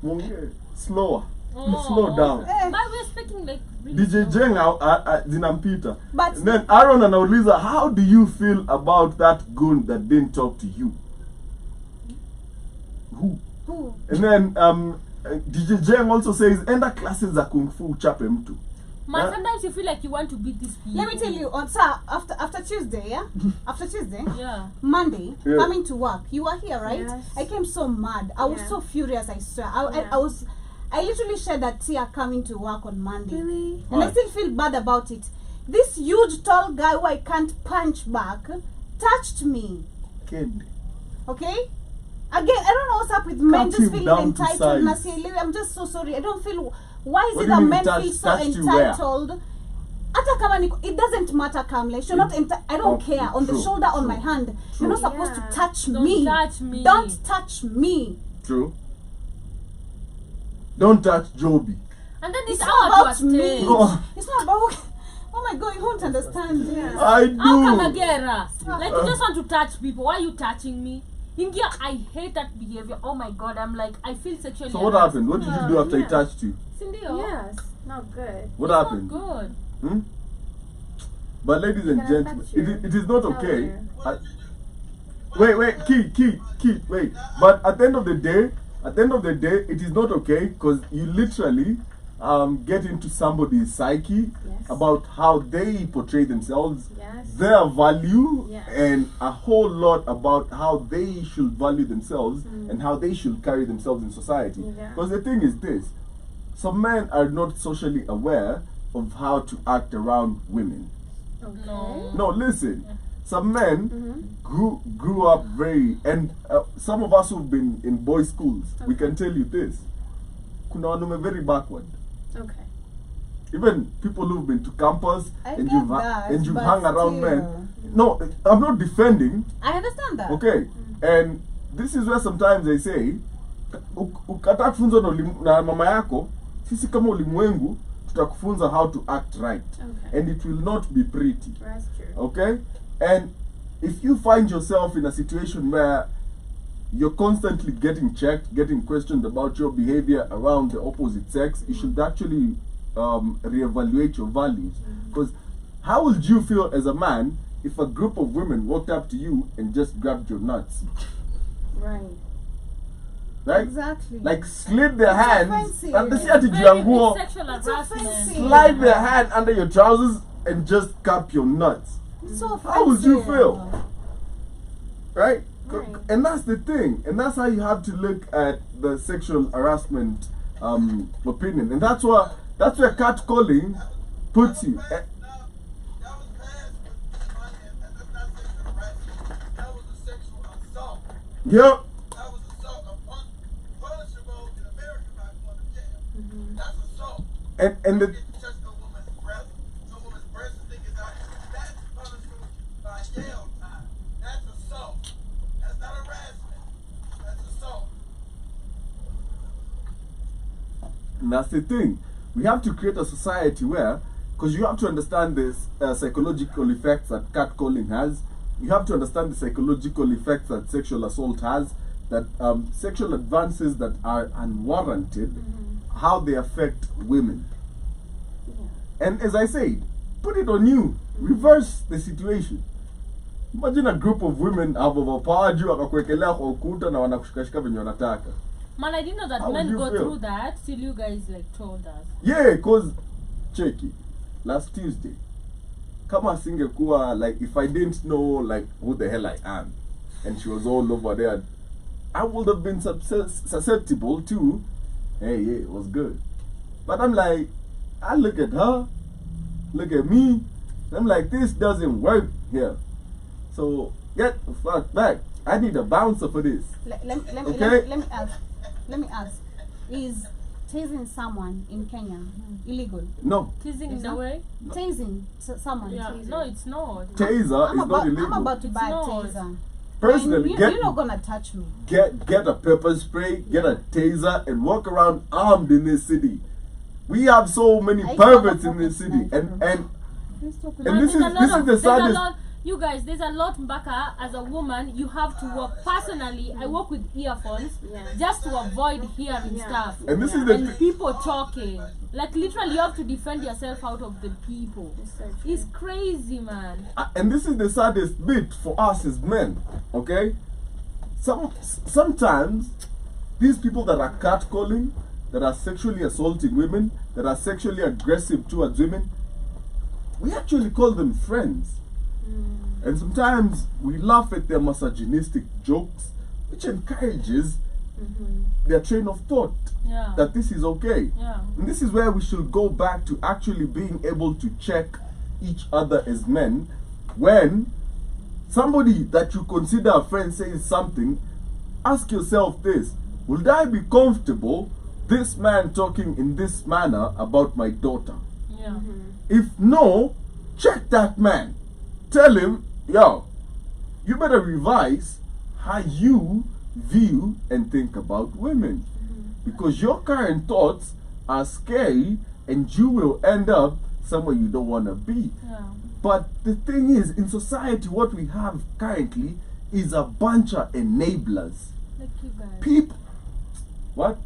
Mwongee slower. Slow down. But we're speaking like really DJ slow. Jeng zinampita. But- And then Aaron anauliza, how do you feel about that goon that didn't talk to you? Who? And then DJ Jeng also says, enda classes za kung fu uchape mtu. Man, sometimes you feel like you want to beat these people. Let me tell you, on after Tuesday, yeah? After Tuesday, Yeah. Monday, Yeah. coming to work, you were here, right? Yes. I came so mad. I was Yeah. so furious, I swear. Yeah. I literally shed a tear coming to work on Monday. Really? And I Why? still feel bad about it. This huge, tall guy who I can't punch back touched me. Kid. Okay? Again, I don't know what's up with men Cut just him feeling down to entitled. size. Nasielewi. I'm just so sorry. I don't feel. Why is What it do you that mean men touch- feel so touched you where? entitled? Hata kama it doesn't matter, Kamlesh. You're not. I don't Okay, care. On the true, shoulder, on true, my hand. true. You're not supposed Yeah. to touch Don't me. touch me. Don't touch me. True. Don't touch Joby. And then It's it's not out about to me. Oh. It's not about. Oh my God, you won't understand. Yeah. I How come do. Agera? Like, you just want to touch people. Why are you touching me? Ingia, I hate that behavior. Oh my God, I'm like, I feel sexually So what harassed. happened? What did you do after he Yeah. touched you? Sindio? Yes. Not good. What It's happened? not good. Hmm? But ladies and Can I gentlemen, touch you? it is not Tell okay. her. Wait, key, wait. But at the end of the day, it is not okay because you literally get into somebody's psyche Yes. about how they portray themselves, Yes. their value, Yes. and a whole lot about how they should value themselves and how they should carry themselves in society. Yeah. Because the thing is this, some men are not socially aware of how to act around women. Okay. No. No, listen. Some men grew up and some of us who've been in boys' schools, we can tell you this. Kuna wanume very backward. Okay. Even people who've been to campus I and get you've that, and you've but hung around still. men. No, I'm not defending. I understand that. Okay, and this is where sometimes they say ukataka kufunzwa na mama yako, sisi kama ulimwengu tutakufunza how to act right. Okay. And it will not be pretty. That's true. Okay? And if you find yourself in a situation where you're constantly getting checked, getting questioned about your behavior around the opposite sex, you should actually reevaluate your values. Because how would you feel as a man if a group of women walked up to you and just grabbed your nuts? Right. Right? Exactly. Like slid their hands offensive. and It's they very sexual harassment. offensive. slide their hand under your trousers and just cup your nuts. It's so offensive. How would you feel? Right? Right. And that's the thing. And that's how you have to look at the sexual harassment opinion. And that's where catcalling puts you. That was passed with money, and that's not sexual harassment. That was a sexual assault. Yep. That was assault. Punishable in America by going to jail. That's assault. And the Get to touch a woman's breast. A woman's breast and think it's out. That's punishable by jail time. That's assault. That's not harassment. That's assault. And that's the thing. We have to create a society where, because you have to understand this psychological effects that catcalling has, you have to understand the psychological effects that sexual assault has, that sexual advances that are unwarranted, how they affect women. And as I said, put it on you. Reverse the situation. Imagine a group of women have overpowered you, wakakuwekelea kwa ukuta na wanakushikashika venye wanataka. Man, I didn't know that How men would you go feel? through that till you guys like told us. Yeah, cause check it. Last Tuesday, kama singekuwa, like, if I didn't know like who the hell I am, and she was all over there, I would have been susceptible to, hey, yeah, it was good. But I'm like, I look at her, look at me, and I'm like, this doesn't work here. So get the fuck back. I need a bouncer for this. Let me ask. Is tasing someone in Kenya illegal? No, Teasing in It's a not? way? Tasing someone. Yeah. tasing. No, it's not. taser is not illegal. I'm about to buy a not. taser. Personally, You're not gonna touch me. get a pepper spray, get a taser, and walk around armed in this city. We have so many I perverts got a in this pepper city, spray. and Man, this is there's a lot this of- is the there's a saddest. lot- You guys, there's a lot, Mbaka, as a woman, you have to work. Personally, I work with earphones just to avoid hearing stuff. And this is the And people talking. Like, literally, you have to defend yourself out of the people. It's crazy, man. And this is the saddest bit for us as men. Okay, sometimes these people that are catcalling, that are sexually assaulting women, that are sexually aggressive towards women, we actually call them friends. And sometimes we laugh at their misogynistic jokes, which encourages their train of thought Yeah. that this is okay. Yeah. And this is where we should go back to actually being able to check each other as men. When somebody that you consider a friend says something, ask yourself this: would I be comfortable this man talking in this manner about my daughter? Yeah. If no, check that man. Tell him, yo, you better revise how you view and think about women. Because your current thoughts are scary and you will end up somewhere you don't want to be. Yeah. But the thing is, in society, what we have currently is a bunch of enablers. Like you guys. People. What?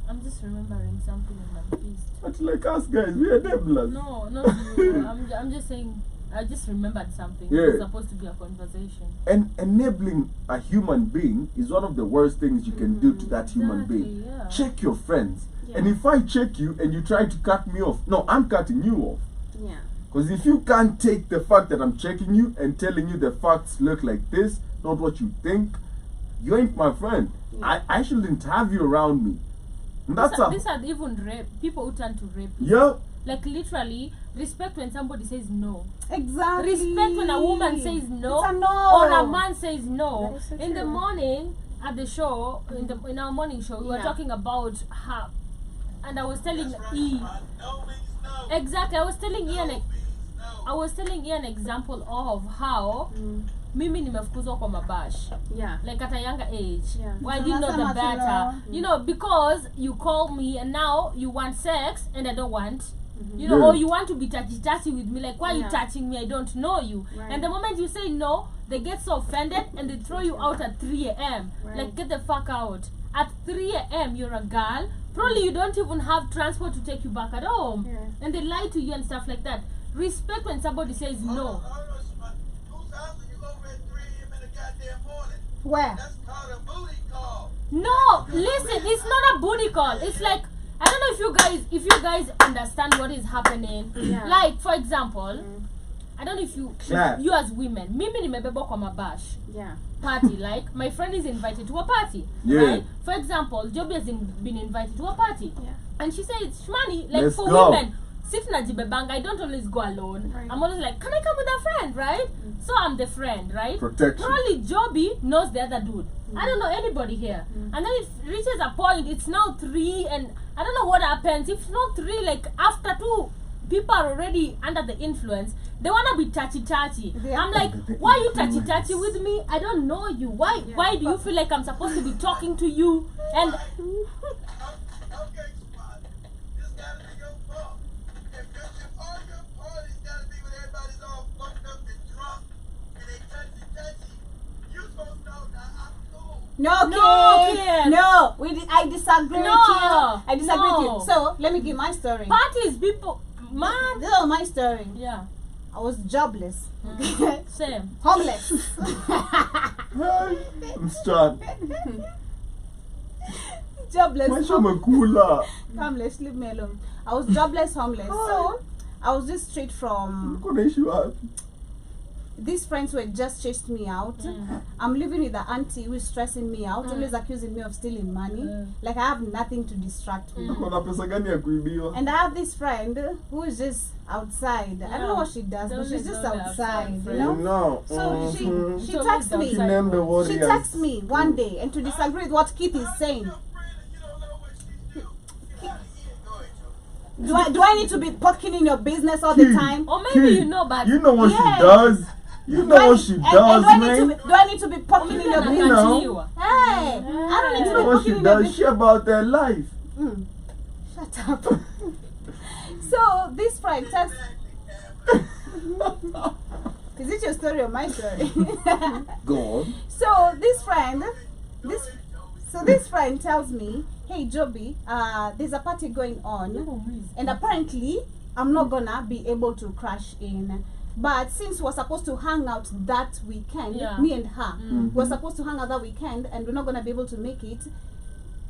I'm just remembering something and I'm pissed. But like us guys, we enablers. No, not you. I'm just saying, I just remembered something. Yeah. It was supposed to be a conversation. And enabling a human being is one of the worst things you can do to that human Exactly, being. yeah. Check your friends. Yeah. And if I check you and you try to cut me off, no, I'm cutting you off. Yeah. Because if you can't take the fact that I'm checking you and telling you the facts look like this, not what you think, you ain't my friend. I shouldn't have you around me. And that's These are even rape. People who turn to rape. yeah. Like literally, respect when somebody says no. Exactly. Respect when a woman says no, It's a no. or a man says no. That is so In the true. morning at the show, in our morning show, we were Yeah. talking about her, and I was telling E. No means no. Exactly, I was telling Ian. No means no. I was telling you an example of how mimi nimefukuzwa kwa mabash. Yeah. Like at a younger age. Yeah. Why didn't know the Unasema better? tu You know, because you call me and now you want sex and I don't want. You know, Yeah. or you want to be touchy with me. Like, why are you Yeah. touching me? I don't know you. Right. And the moment you say no, they get so offended and they throw you out at 3 a.m. Right. Like, get the fuck out. At 3 a.m. you're a girl. Probably you don't even have transport to take you back at home. Yeah. And they lie to you and stuff like that. Respect when somebody says no. Whose house are you over at 3 a.m. in the goddamn morning? Where? That's called a booty call. No, listen, it's not a booty call. It's like, I don't know if you guys understand what is happening. Yeah. Like, for example, I don't know if Yeah. you as women, mimi nimebebwa kwa mabash Yeah. party. Like, my friend is invited to a party. Yeah. Right? For example, Joby has been invited to a party. Yeah. And she says, Shmani, like Let's for go. women, sit na jibebanga, I don't always go alone. Right. I'm always like, can I come with a friend, right? So I'm the friend, right? Protection. Probably Joby knows the other dude. I don't know anybody here. And then it reaches a point, it's now 3 and I don't know what happens. If not 3, like after 2, people are already under the influence. They wanna be touchy. Yeah. I'm like, why are you touchy with me? I don't know you. Why do you feel like I'm supposed to be talking to you? And Okay, Spot. This gotta be your fault. If all your parties gotta be when everybody's all fucked up and drunk and they touchy, you supposed to know that I'm cool. No, No, kid. kid. No, I disagree No, with you. I disagree with no. you. So let me give my story. parties, people, man. This is my story. Yeah, I was jobless, same. homeless. I'm stuck. Jobless, Maisha umekula. homeless. Leave me alone. I was jobless, homeless. So I was just straight from Uko naishi wapi? these friends who had just chased me out. I'm living with the auntie who is stressing me out, always accusing me of stealing money. Like I have nothing to distract me. Uko na pesa gani ya kuibiwa? And I have this friend who is just outside. I don't know what she does, but Don't she's let just go of outside, outside you know? No. So she She texts always me. outside. Name the She warriors. texts me one day and to disagree with what Keith is saying. Your friend and you don't know what she do. Get out of here. Go ahead, Joe. Do I need to be poking in your business all the Kid. time? Or maybe you know, but You know what Yeah. she does. You know what she and does, do I need to man. be poking in your Maybe business? know. Hey, I don't need You to know be what poking she in your does. business. She about their life. Shut up. So this friend texts. Is it your story or my story? Go on. So this friend tells me, "Hey Joby, there's a party going on, and apparently I'm not gonna be able to crash in. But since we're supposed to hang out that weekend, Yeah. me and her, we're supposed to hang out that weekend, and we're not gonna be able to make it.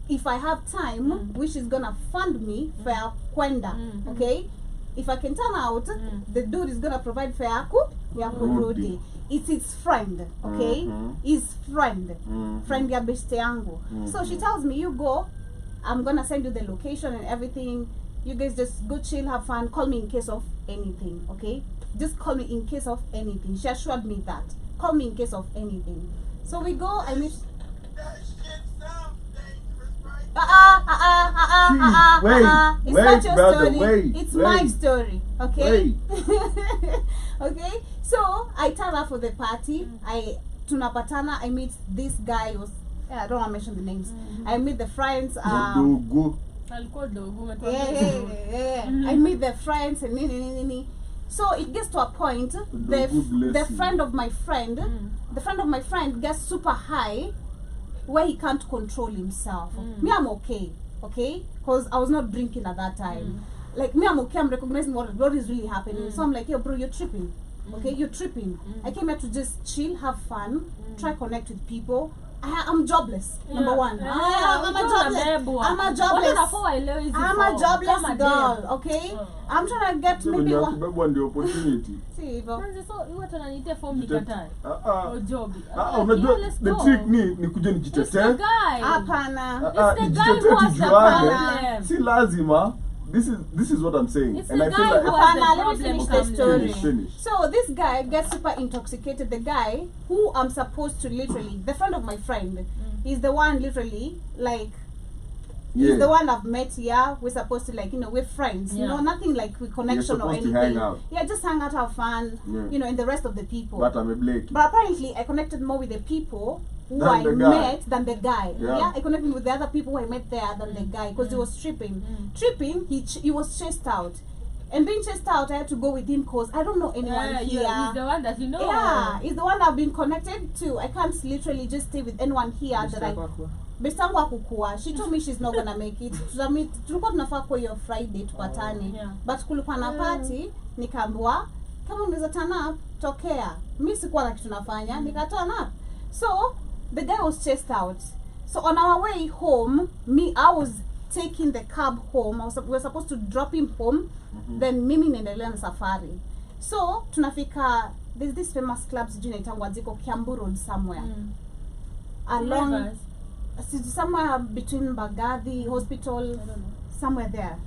If I have time, which is gonna fund me fare kwenda, okay? If I can turn out, the dude is gonna provide fare ya kurudi. It's his friend, okay? His friend, friend ya beste yangu. So she tells me, you go, I'm gonna send you the location and everything. You guys just go chill, have fun. Call me in case of anything, okay? Just call me in case of anything. She assured me that. Call me in case of anything. So we go, I meet. That shit sounds dangerous, right? It's Wait, not your brother, story. wait, It's my wait. story, okay? Okay, so I tell her for the party. Tunapatana. I meet this guy. I don't want to mention the names. I meet the friends. Dogo. alikuwa dogo I meet the friends and nini. So it gets to a point. The friend of my friend, the friend of my friend gets super high, where he can't control himself. Me, I'm okay, because I was not drinking at that time. Like me, I'm okay. I'm recognizing what is really happening. So I'm like, yo, bro, you're tripping. Okay, you're tripping. I came here to just chill, have fun, try connect with people. I'm jobless. Number one. I'm a jobless girl. Okay, I'm trying to get maybe one. Kubebwa ndio opportunity. See, hivyo. watu wananitia form nikatae o job Unajua the trick ni kuja nijitetee. Hapana. Nijitetee tujuane. Si lazima. This is what I'm saying. It's And the I feel guy like who has the Let me problem finish the comes story. Finish. So this guy gets super intoxicated. The guy who I'm supposed to literally, the friend of my friend, is the one literally like Yeah. He's the one I've met here. We're supposed to like, we're friends. Yeah. Nothing like with connection or supposed to anything. hang out. Yeah, just hang out, have fun. Yeah. And the rest of the people. But I'm a Blake. But apparently, I connected more with the people who Than I the guy. met than the guy. Yeah. I connected with the other people who I met there than the guy because he was tripping. Tripping, he was chased out. And being chased out, I had to go with him because I don't know anyone here. He's the one that you know. Yeah, he's the one I've been connected to. I can't literally just stay with anyone here that I. Bestangu akukua. She told me she's not gonna make it. Tulikuwa tunafaa kwa hiyo Friday tupatane. Yeah. But kulikuwa na party, nikaambiwa kama unaweza turn up, tokea. Mimi sikuwa na kitu nafanya, nika turn up. So, the guy was chased out. So on our way home, I was taking the cab home. We were supposed to drop him home. Then mimi niendelea na safari. So, tunafika, there's this famous club sijui inaitangwa ziko Kiambu Road somewhere. Along somewhere between Bagathi Hospital, somewhere there.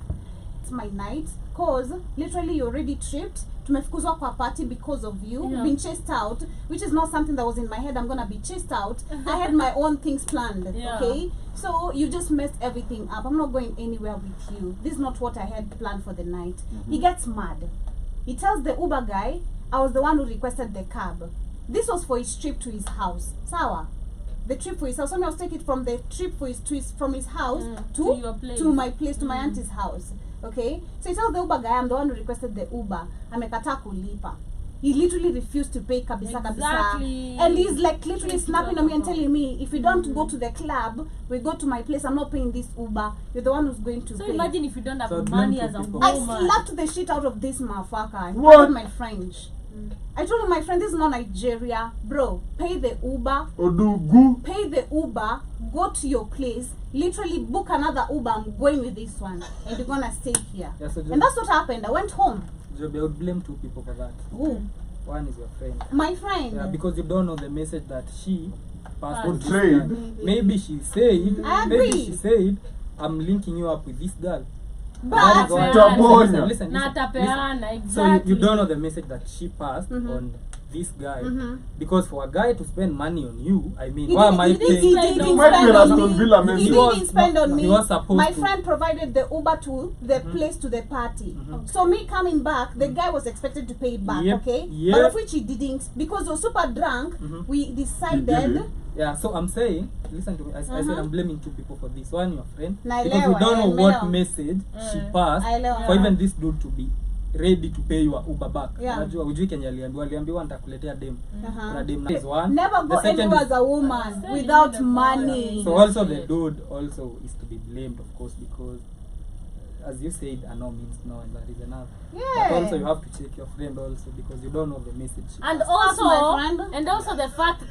It's my night, cause literally you already tripped. Tumefukuzwa kwa party because of you. Yeah. Been chased out, which is not something that was in my head. I'm gonna be chased out. I had my own things planned. Yeah. Okay, so you just messed everything up. I'm not going anywhere with you. This is not what I had planned for the night. He gets mad. He tells the Uber guy, I was the one who requested the cab. This was for his trip to his house. Sawa. The trip for his house. So I was taking it from the trip for from his house to your place. to my place, to my auntie's house. Okay? So he tells the Uber guy, I'm the one who requested the Uber. Amekataa kulipa. He literally refused to pay kabisa kabisa. Exactly. And he's like literally snapping at me and telling me, if you don't go to the club, we go to my place, I'm not paying this Uber. You're the one who's going to So pay. imagine if you don't have So money blame as a two people. woman. I slapped the shit out of this motherfucker. I What? told my French. I told him, my friend, this is not Nigeria. Bro, pay the Uber. Odugu. Pay the Uber. Go to your place. Literally book another Uber. I'm going with this one. And you're going to stay here. Yeah, so And that's what happened. I went home. Joby, I would blame two people for that. Who? One is your friend. My friend. Yeah, because you don't know the message that she passed on this Portrayed. guy. Maybe she said, I maybe agree. she said, I'm linking you up with this girl. But That is why- Tubonge. listen, Na atapeana, So exactly. you don't know the message that she passed on this guy. Because for a guy to spend money on you, I mean, He why didn't- am I he didn't- paying? he Might didn't be spend an on Aston me. Villa He Messi. didn't spend on He me. was supposed My to. friend provided the Uber to the place to the party. So me coming back, the guy was expected to pay back, Yep, okay? yep. But of which he didn't. Because he was super drunk, we decided... Yeah, so I'm saying, listen to me. I said I'm blaming two people for this. One, your friend, Naelewa, because we don't know what naelewa. message she passed Naelewa. for even this dude to be ready to pay your Uber back. Yeah. Unajua ujui Kenya aliambiwa nitakuletea dem. Kuna dem is one. Never go The second anywhere is- as a woman without money. So also the dude also is to be blamed, of course, because as you said, a no means no, and that is enough. Yeah. But also you have to check your friend also because you don't know the message. she And passed. also, my friend. and also the fact,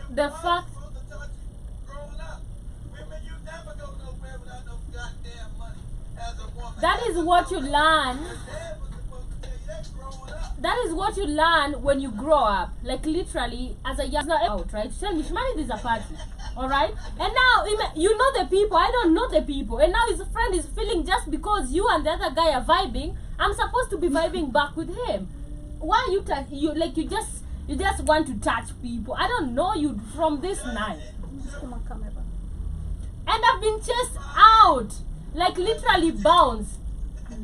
Women, you never go nowhere without no goddamn money as a woman. that is what you learn. Dad was supposed to tell you that growing up. That is what you learn when you grow up. Like literally, as a young out, right? Tell me, Shmani, there's a party, all right? And now you know the people. I don't know the people. And now his friend is feeling just because you and the other guy are vibing, I'm supposed to be vibing back with him. Why are you you just want to touch people? I don't know you from this night. And I've been chased out, like literally bounced.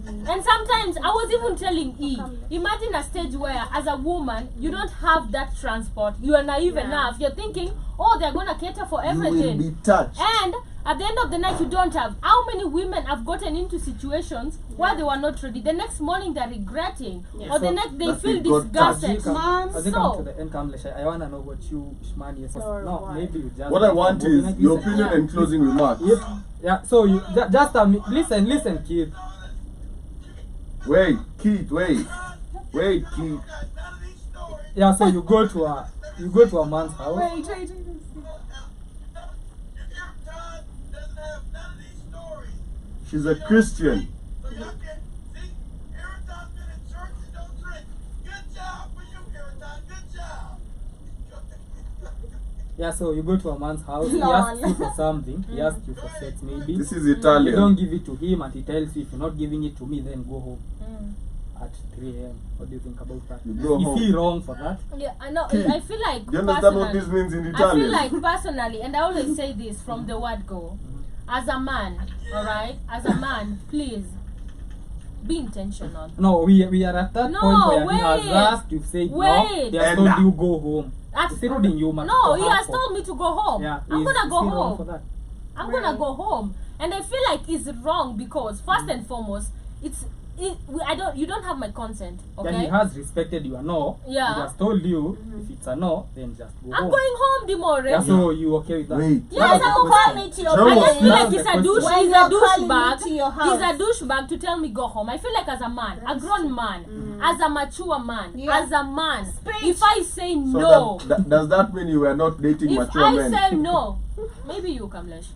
And sometimes I was even telling E, imagine a stage where as a woman you don't have that transport. You are naive enough. You're thinking, oh, they're gonna cater for You everything. will be touched. And at the end of the night you don't have. How many women have gotten into situations where they were not ready? The next morning they're regretting. Or the So next they that feel they got disgusted. As you come to So the end, Kamlesh, I want to know what you, Shmani, is. Or No, what? maybe you just. What I want is your Listen. opinion and closing remarks. Yep. Yeah, so you just listen, kid. Wait, Keith, wait. Wait, Keith. None of these stories. Yeah, so you go to a man's house. Wait. Your Todd doesn't have none of these stories. She's a Christian. So y'all can see, Aaron's been in church and don't drink. Good job for you, Aaron. Good job. Yeah, so you go to a man's house. He Lol. asks you for something. He asks you for sex, maybe. This is You don't Italian. give it to him, and he tells you, if you're not giving it to me, then go home at 3 a.m. What do you think about that? You go Is home. he wrong for that? yeah, I know. I feel like Do you understand what this personally- means in I feel Italian? like personally, and I always say this from the word go, as a man, all right, as a man, please be intentional. No, we are at that No, point where he wait. has asked, you've said no, Wait. they have And told you go home. At- It's still in you, man. No, to he have has for- told me to go home. Yeah, I'm he's gonna go still wrong for home. that. I'm gonna go home, and I feel like it's wrong because first and foremost, you don't have my consent. Okay. Yeah, he has respected your no. Yeah. He has told you if it's a no, then just go I'm home. going home, Dimore. Yeah, so you okay with that? Wait. Yes, That's the I'm question. okay. to your Joe, I just feel that's like the it's a question. douche. When He's a you're calling me douchebag. to your He's house. a douchebag to tell me go home. I feel like as a man, a grown man, as a mature man, Yeah. as a man, Speech. if I say So no, does that mean you were not dating if mature I men? say no, maybe you Kamlesh,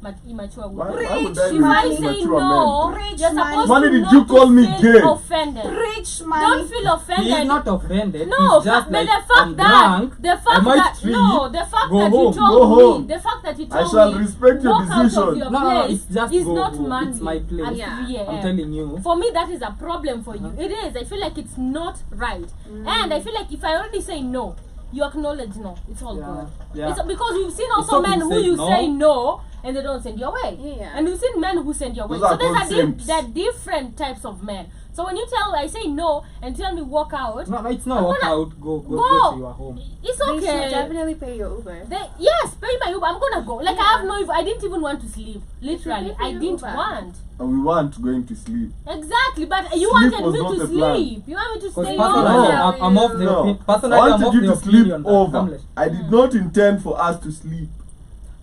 but immature Why woman. would I If be I dating say mature no, men? Preach, you're man. supposed Money, to did not you call to me feel gay? offended. Rich man. Don't feel He offended. is not offended. No, He's just but like, the fact I'm that drunk. the I fact might that trip. no, the fact Go that home. you told Go home. me, the fact that you I told shall me, respect your walk out decision. of your No, place it's just is go not home. manly It's my place. at Yeah. 3 a.m. I'm telling you. For me, that is a problem for you. It is. I feel like it's not right, and I feel like if I already say no, you acknowledge no. It's all Yeah. good. Yeah. It's because we've seen It's also okay men to who say you no. say no and they don't send you away. Yeah. And we've seen men who send you away. Those So are there's called simps. there are different types of men. So when I say no and tell me walk out, No, it's not I'm walk gonna out. Go go. to your home. it's They should okay. definitely pay your Uber. Yes, pay my Uber. I'm gonna go. Like I have no. I didn't even want to sleep. Literally, pay for I your didn't Uber. want. And we weren't going to sleep. Exactly, but you Sleep wanted was me not to the plan. sleep. You want me to Because stay personally, No. on. I'm of the No. personally, I I'm wanted of you the to sleep opinion that over. Kamlesh, I did not intend for us to sleep.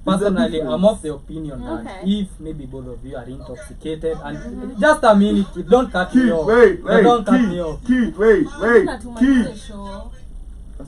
There's a personally, difference. I'm of the opinion that Okay. if maybe both of you are intoxicated and just a minute, don't cut me Keith, off. wait, No, don't cut me Keith, off. Keith, wait, Not to my Keith. show. Hold on,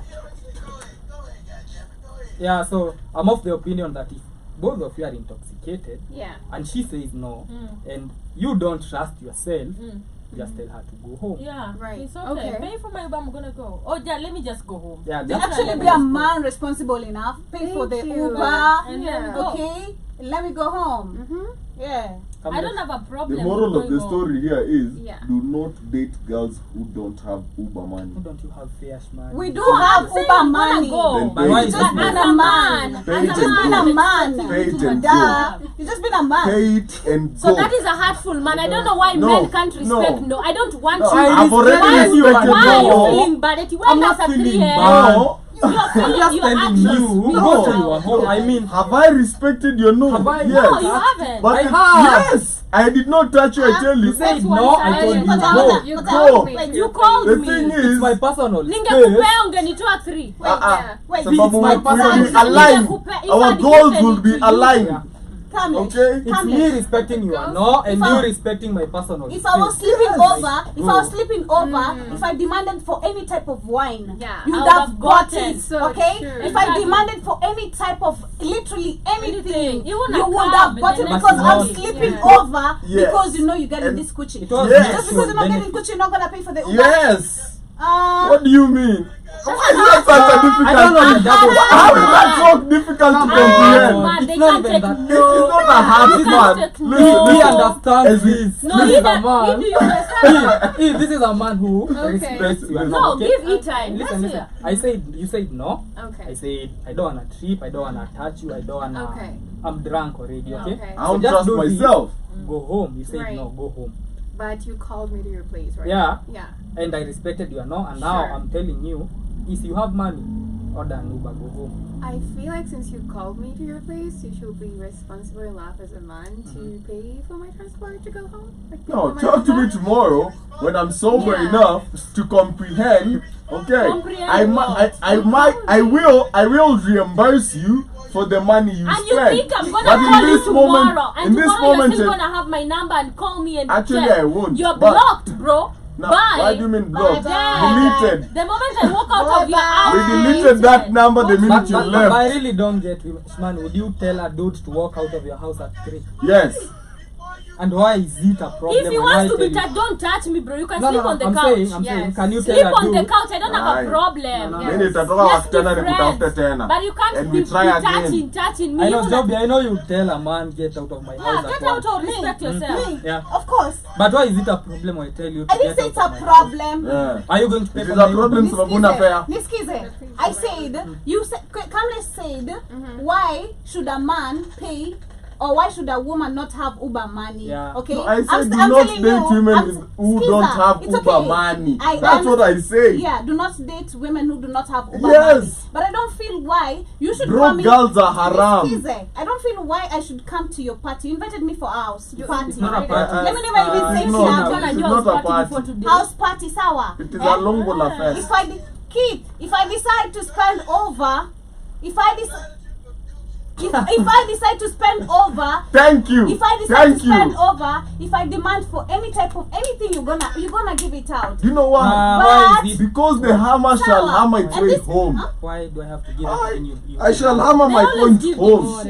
yeah, go ahead, goddammit, go ahead. Yeah, so I'm of the opinion that if both of you are intoxicated Yeah. and she says no, Mm. and you don't trust yourself, Mm. just tell her to go home. Yeah, Right. It's okay. Okay. Pay for my Uber. I'm gonna go. Oh yeah, let me just go home. Yeah, You just actually be a man responsible enough. Pay for the Thank you. Uber. And Yeah. then go. Okay. Let me go home. Mm-hmm. Yeah. I don't have a problem. The moral with of the going story here is Yeah. do not date girls who don't have Uber money. Why don't you have fair money? We do home. have I'm saying Uber I'm gonna money. go. Then But pay why it is and that go. As As a a man. man, Pay as it a Just and been go. a man. Pay it and Duh. go. You just been a man. Pay it and So go. that is a hurtful man. I don't know why No, men can't respect no. no. I don't want No, to. I've already respect you, respected Why are you no. feeling bad at you? Why I'm not not at feeling 3 a.m.? bad. No. You're feeling, I'm just you're telling acting you, speak go to out. your home. I mean, Have I respected your no? Have I? Yes. No, you haven't. But I it- have. yes, I did not touch you. I tell you. you said That's no, one I told you side. go. You Go. called me. Wait, to you your called The me. thing It's is, my personal space. Ningekupea ungenitoa 3. Wait, yeah. Wait, sababu my we will be personal- aligned. If Our I goals defend will be to you- aligned. Yeah. Come Okay? It's me respecting your no and If you I- respecting my personal If I was space. sleeping Yes. over, if I was sleeping over, if I demanded for any type of wine, Yeah, you I would would have have got gotten. it. So Okay? true. If I Exactly. demanded for any type of literally anything, Anything. Even a you would cab, have got it the next because I'm morning. sleeping Yeah. over Yes. because you know you're getting And this coochie. It was Yes. Just because you're not getting benefit. coochie, you're not gonna pay for the Uber. Yes. What do you mean? Why is that such a difficult I don't know thing? if that was How is that so difficult to Come on. comprehend? Man, It's they not can't even take that. It no. is not a hard You man. can't take Listen, no. He listen. understands As this. No, This he is a that, man. do you understand? This is a man who Okay. respects your No, okay? give it time. Listen, Let's listen. hear. You said no. Okay. I said I don't wanna trip. I don't wanna touch you. I don't wanna. Okay. I'm drunk already. Okay. Okay. I don't just trust do this. myself. Go home. You said Right. no. Go home. But you called me to your place, right? Yeah. Yeah. And I respected your no. And now Sure. I'm telling you, if you have money, order an Uber. Go home. I feel like since you called me to your place, you should be responsible enough as a man to pay for my transport to go home. Like, pay No, for my talk to me Uber. tomorrow when I'm sober Yeah. enough to comprehend. Okay, Comprehend I will reimburse you for the money you And you spend. think I'm gonna But in call you this moment- tomorrow? And in this tomorrow you're moment, still eh, gonna have my number and call me and Actually, check. I won't, You're but- blocked, bro. No, Bye. why do you mean blocked? Bye. Deleted. The moment I walk out of your house, We deleted that number the minute But, you but, left. but I really don't get, man. Would you tell a dude to walk out of your house at 3? Yes. And why is it a problem? if he when wants I to be tell you- touched, don't touch me, bro. You can No, sleep no, on the I'm couch. saying, Yes. can you Sleep tell a on the dude? couch. I don't have Aye. a problem. No, no, Mimi nitatoka Let's wasichana be nikutafute friends. tena. But you can't And be, we try be again. touching me. I know, You Joby, I know you tell a man get out of my Yeah, house get at out once. or respect yourself. Me? Yeah. Of course. But why is it a problem when I tell you to I didn't get say it's out a of my house? problem. Yeah. Are you going to pay It for is my a problem Uber? sababu una fare. Niskize. I said, you said, Kamlesh said, why should a man pay or why should a woman not have Uber money? Yeah. Okay. No, I said I'm do telling not date you, women who Skiza, don't have it's Uber okay. money. I That's what I say. Yeah, do not date women who do not have Uber Yes. money. But I don't feel why you should Broke come in. girls are haram. Skiza, I don't feel why I should come to your party. You invited me for a house party. It's not a party. Let me never even say it's not. here. It's It's not a party party. before today. House party, sawa. It is a long affair. If I if I decide to spend over, if I decide to spend over, Thank you. if I decide Thank to spend you. over, if I demand for any type of anything, you're gonna give it out. You know what? Why is it? Because the hammer shall Sawa. hammer its And way this- home. huh? Why do I have to give I, everything you I shall hammer my They always point give home. Dimore.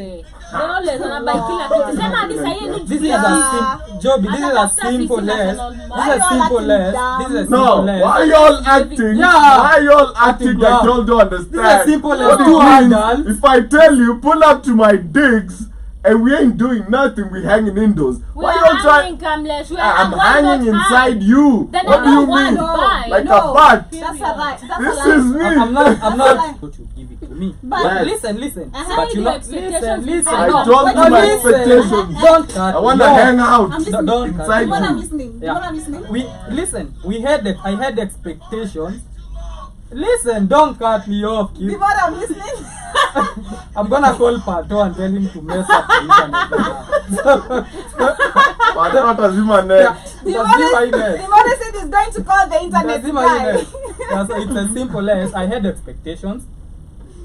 They always wanna buy kila kitu. Sema hadi saa hii This is ni a Joby, this is a Atafuta simple sisi less. national This is Why a y'all simple acting less. dumb? This is a No, simple less. why y'all acting? Yeah. Why y'all acting Acting like dumb. y'all don't understand? This is simple as What it two means, idols. if I tell you, pull up to my digs and we ain't doing nothing, we hanging indoors. We Why are y'all hanging, trying? Kamlesh. We are I'm why hanging not inside hang? you. Then What I do you don't want mean? to buy. Like No. a bat? That's a lie. That's This a lie. is me. I'm not That's a lie. going to give it to me. But- Yes. Listen. Uh-huh. But you Your know, expectations listen. I No, told no, you my listen. expectations. Don't cut I want to me off. hang out I'm listening. Don't inside You know what I'm you. listening? You Yeah. know what I'm listening? I had expectations. Listen, don't cut me off, You know kid. what I'm listening? I'm gonna call Pato and tell him to mess up the internet. Watu watazima net. Yeah, utazima internet. The mother said he's going to call the internet Utazima guy. internet. Yeah, so it's as simple as I had expectations.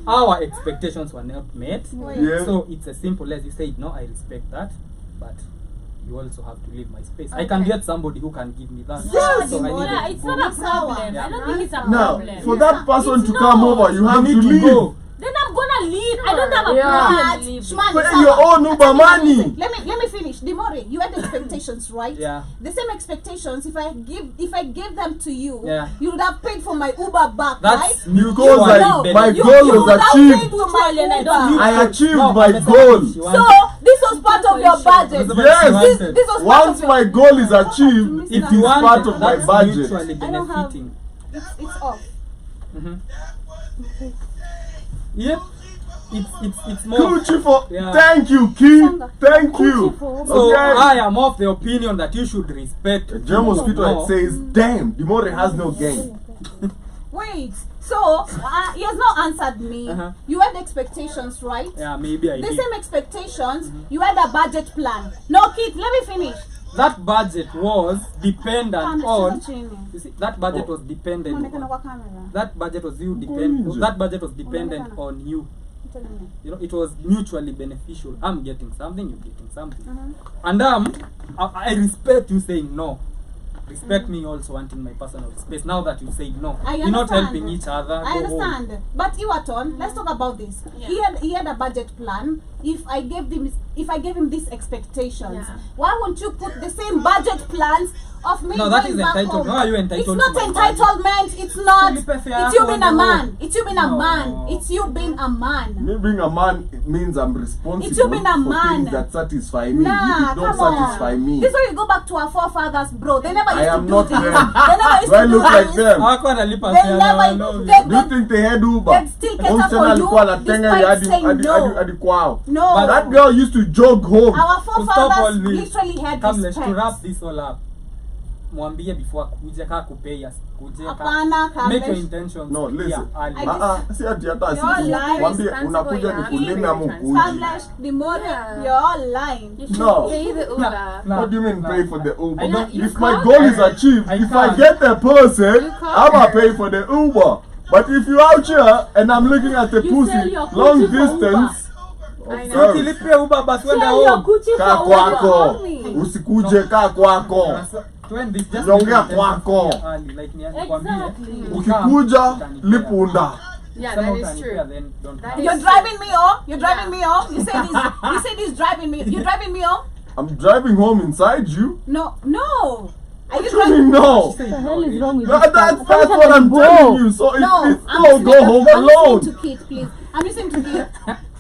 Our expectations were not met. Yeah. So it's as simple as you said, no, I respect that, but you also have to leave my space. I can Okay. get somebody who can give me that. Yes, so I Dimore. needed Yeah, to it's go. not a problem. I don't think it's a Now, problem. for that person to It's come not. over, you have You to need leave. to go. Then I'm gonna leave. I don't have a Yeah. problem leaving. Shmani, Pay sawa. your own Uber money. Let me finish. Dimore, you had expectations, right? Yeah. The same expectations. If I gave them to you, Yeah. you would have paid for my Uber back, right? That's Because mutually I- beneficial. my You goal would was have achieved. paid for my And I Uber. don't I achieved No, my that's goal. what she So wanted. this was part of your budget. That's what Yes. she wanted. This was part Once of your my goal is achieved, it If is you want part it, of my that's budget. mutually I don't have- benefiting. It's off. Mhm. Yep. It's more. Gucci for Yeah. thank you, Key. Thank you. So Okay. I am of the opinion that you should respect. German mosquito No. it says, damn, Dimore has no game. Wait. So he has not answered me. Uh-huh. You had expectations, right? Yeah, maybe I The did. same expectations. You had a budget plan. No, kid. Let me finish. That budget was dependent on. Chini. You see, that budget was dependent. Onekana On, kwa kamera. that budget was you depend. That budget was dependent Onekana. on you. Tell me. You know, it was mutually beneficial. I'm getting something, you're getting something. Uh-huh. And I respect you saying no. Respect me also wanting my personal space. Now that you say no, I you're not understand. helping each other. I Go home. understand, but Iwaton, let's talk about this. He had a budget plan. If I gave him these expectations, Yeah. why won't you put the same budget plans of me No, that going is back entitlement. home? How are you entitled It's to not my entitlement. It's not. Felipe Fair It's you being a Kondo. man. It's you being a No. man. It's you being a man. Me being a man, it means I'm responsible It's you being a for man. things that satisfy me. Nah, If it don't come satisfy on. me, This is where you go back to our forefathers, bro. They never used I to am do not this. them. They never used Do I to look do like this. them? Hakuwa analipa They fare, never- I love they- you. Do you think they had Uber? They'd still cater Msichana for you alikuwa anatenga despite hadi saying no. kwao. No. But that girl used to jog home. Our To stop all forefathers this, literally had come, let's to respect. wrap this all up. Mwambie before kuja kaa kupay us kuja Hapana, make your Kamlesh. intentions No, listen. clear early. Si ati hata You're siku. lying. Mwambie Responsible, unakuja yeah. nikulime ama Very ukuji. Kamlesh, the more Yeah. you're all lying. You should No. pay the Uber. No. What do you mean No. pay for the Uber? I don't- you If my can't. goal is achieved, I if I can't. get the person, You can't. I'ma pay for the Uber. But if you out here and I'm looking at the You sell pussy your long Gucci for distance, I know. sorry. Usilipie Uber basi wenda Sell your home. Gucci kaa for kwako, Only. usikuje kaa kwako. Twende, just Nyongea make your intentions kwako. clear early, like nikwambie. Exactly. Ukikuja lipunda. Yeah, Sema that is utanipea, true. then don't That come. is- You're driving me home. You're driving me home. You said he's driving me. You're driving me home. I'm driving home inside you. No. Are you What do you driving? mean no? Say What the no, hell is babe. wrong with That- this That's guy? what I'm telling you. So if No, it's I'm no, listening. go home I'm alone. listening to Kit, please. I'm listening to Kit.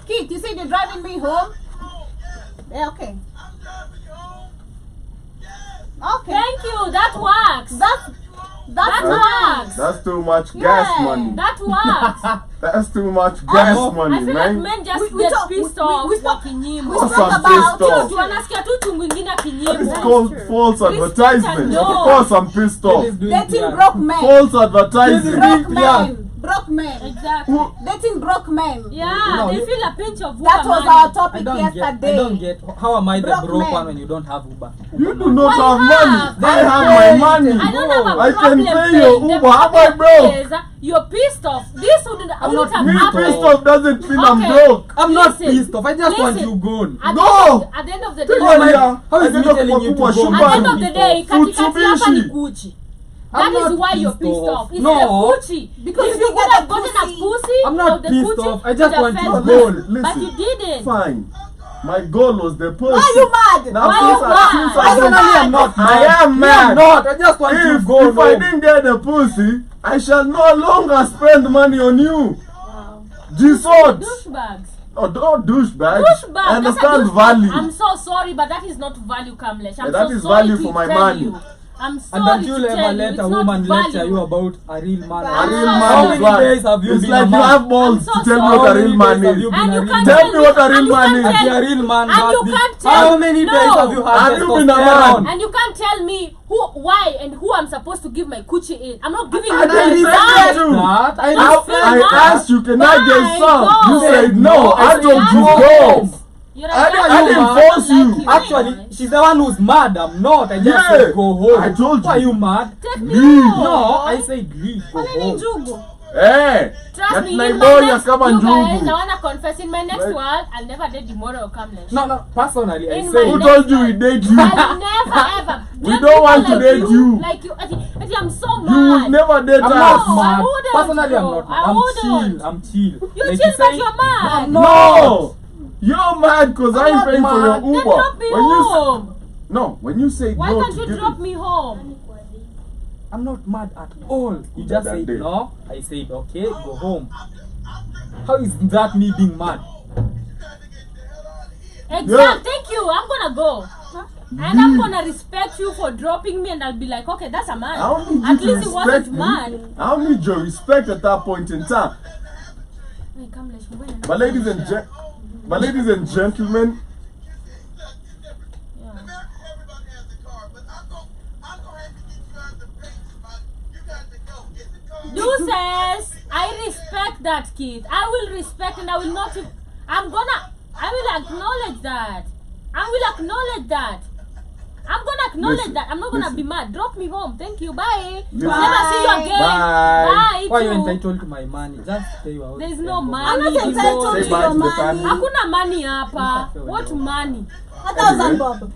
Kit, you said you're driving me home. Yeah, okay. I'm driving you home. Yes. Okay. Thank you. That works. That works. That's too much gas Yeah. money. That works. That's too much gas Oh, money, I feel like man. men just We get talk- pissed we- off we spoke- wakinyimwa. we Of spoke course I'm about- pissed off. Wanasikia tu chungu ingine That is akinyimwa. called true. false advertisement. No. Of course I'm pissed off. It is doing Dating PR. broke men. False advertising. Broke Yeah. men. Broke men. Exactly. Who- Dating broke men. Yeah, No, they you- feel a pinch of That Uber was money. our I topic don't yesterday. get how am I the Broke broke men. one when you don't have Uber? You do not Why have have? money. I I have pay. my money. I don't have a I problem can pay paying. your The Uber. How am I problem broke? is, you're pissed off. This wouldn't I'm wouldn't not have Me pissed happened. pissed off doesn't mean I'm Okay. broke. I'm not Listen, pissed off. I just want listen. you gone. At No. at the end of the Tell day, How am I- ya, how is me anaenda telling you to kuwakubwa go? at the end of shubani. the day, katikati hapa ni Futsubishi. Gucci. I'm That is not why you're pissed pissed off. off. It's No. the Gucci. Because if you you get could have a gotten a pussy. pussy, I'm not of the pissed Gucci, off. I just you'd want have you felt to go. good. But you didn't. Fine. My goal was the person. Why are you mad? Now, Why since you I- mad? since Why I you don't- Personally, I'm not I mad. am Me, mad. I'm not. I just want you If to go. I home. didn't get the pussy, I shall no longer spend money on you. Wow. G-Swords. Douchebags. Oh, don't douchebag. Douchebag. I That's a understand douchebag. value. I'm so sorry, but that is not value, Kamlesh. I'm Yeah, that so is sorry value to for my tell money. you. I'm And sorry don't to you tell ever you. let It's a not woman lecture value. you about a real man? How A real I'm man How is many what? days have you It's been like a you man? have balls I'm so to tell me sorry. what a How real many man days have is. you And been a you real can't man? Tell me what a and real you man can't is. Be tell- a real man And must you be. can't tell- How many No. days have you had Have you been a testosterone? man? And you can't tell me why and who I'm supposed to give my coochie in. I'm not giving I you didn't my say right. you. That I I respect asked you, can I Bye, get some? go. You said no. I said told you no. go. You're I a didn't- guy. I didn't don't force you. like Actually, she's the one who's mad. I'm not. I just Yeah. said go home. I told Why are you. you mad? Take me Leave. home. No, I said leave. Go Kwa nini home. njugu? Eh. Trust na me, in my tunaibonya next, kama you guys, I njugu. wanna confess, in my next Right. world, I'll never date the moral of Kamlesh. No. Personally, I In say my Who next told you we world. date you? I'll never ever. We Date don't people want to like date you. Like you. Ati, I'm so mad. You would never date I'm us. not No, I mad. wouldn't, Personally, I'm bro. not mad. I I'm wouldn't. chill. I'm chill. You're Like chill, you but say- you're mad. I'm No. You're mad because I I'm ain't not paying for your mad. Then Uber. drop me When you home. no, when you say Why no can't to you give drop it- me home? I'm not mad at all. You just That said day. no. I said okay, go home. How is that me being mad? Exactly. Yeah. Thank you. I'm gonna go. And I'm gonna respect you for dropping me, and I'll be like, okay, that's a man. I don't need At you to least it respect wasn't me. mad. I don't need your respect at that point in time. Hey, Kamlesh, mbona My ladies and gentlemen, Yeah. Everybody has a car, but I'm gonna have to get you out the paint spot. You got to go. Get the car. Deuces, I respect that, kid. I will respect, and I will not. I will acknowledge that. I will acknowledge that. I'm gonna acknowledge Listen, that. I'm not gonna listen. be mad. Drop me home. Thank you. Bye. Listen. Never see you again. Bye. Bye. Why are you too. entitled to my money? Just pay your There's own no thing. money. I'm not Divorce. entitled Say to bye your to the money. family. Hakuna money hapa. What money? 1,000 bob.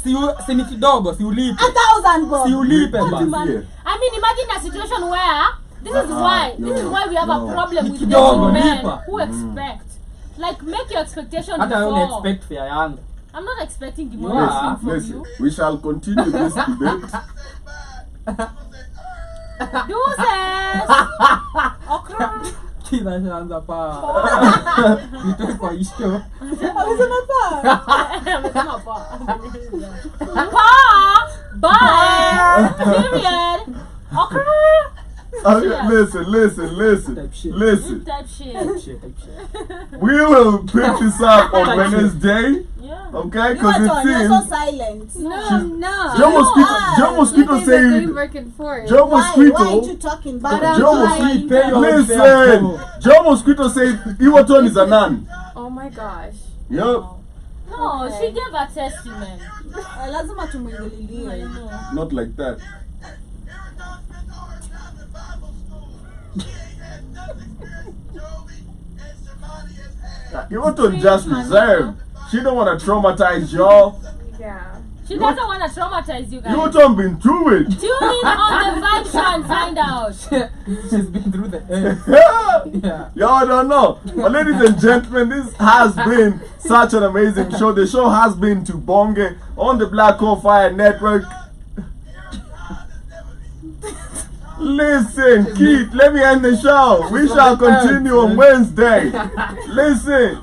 Si ni kidogo, si ulipe. 1,000 bob. Si ulipe What basi. is Money. here? I mean, imagine a situation where this is why we have a problem with Kidogo, dating men lipa. who expect. Like, make your expectation Hata wewe before. expect fare yangu. I'm not expecting the Yeah. money from Listen, you. we shall continue this debate. Deuces. Okay. Kila shaanza pa. Nitoe kwa isho. Amesema pa. Amesema pa. Pa. Bye. Period. Okay. Listen. Type shit. Shit. We will pick this up on Wednesday, Yeah. okay? You Because are it you're seems so silent. No. Joe Mosquito You guys are going said, back and forth. Joe Why aren't you Mosquito, talking But back? Joe I'm Mosquito, like, Pay your listen, Joe Mosquito said Iwaton is a nun. oh my gosh. Yep, No, Okay. she gave a testament. Lazima tumwingililie. not like that. Iwaton just reserved. She don't want to traumatize y'all. Yeah. She doesn't want to traumatize you guys. Iwaton been through it. Tune in on the vibe show and find out. She's been through the end. Yeah. Y'all don't know. But ladies and gentlemen, this has been such an amazing show. The show has been Tubonge on the Black Hole Fire Network. Listen, Keith, let me end the show. We shall continue on Wednesday. Listen.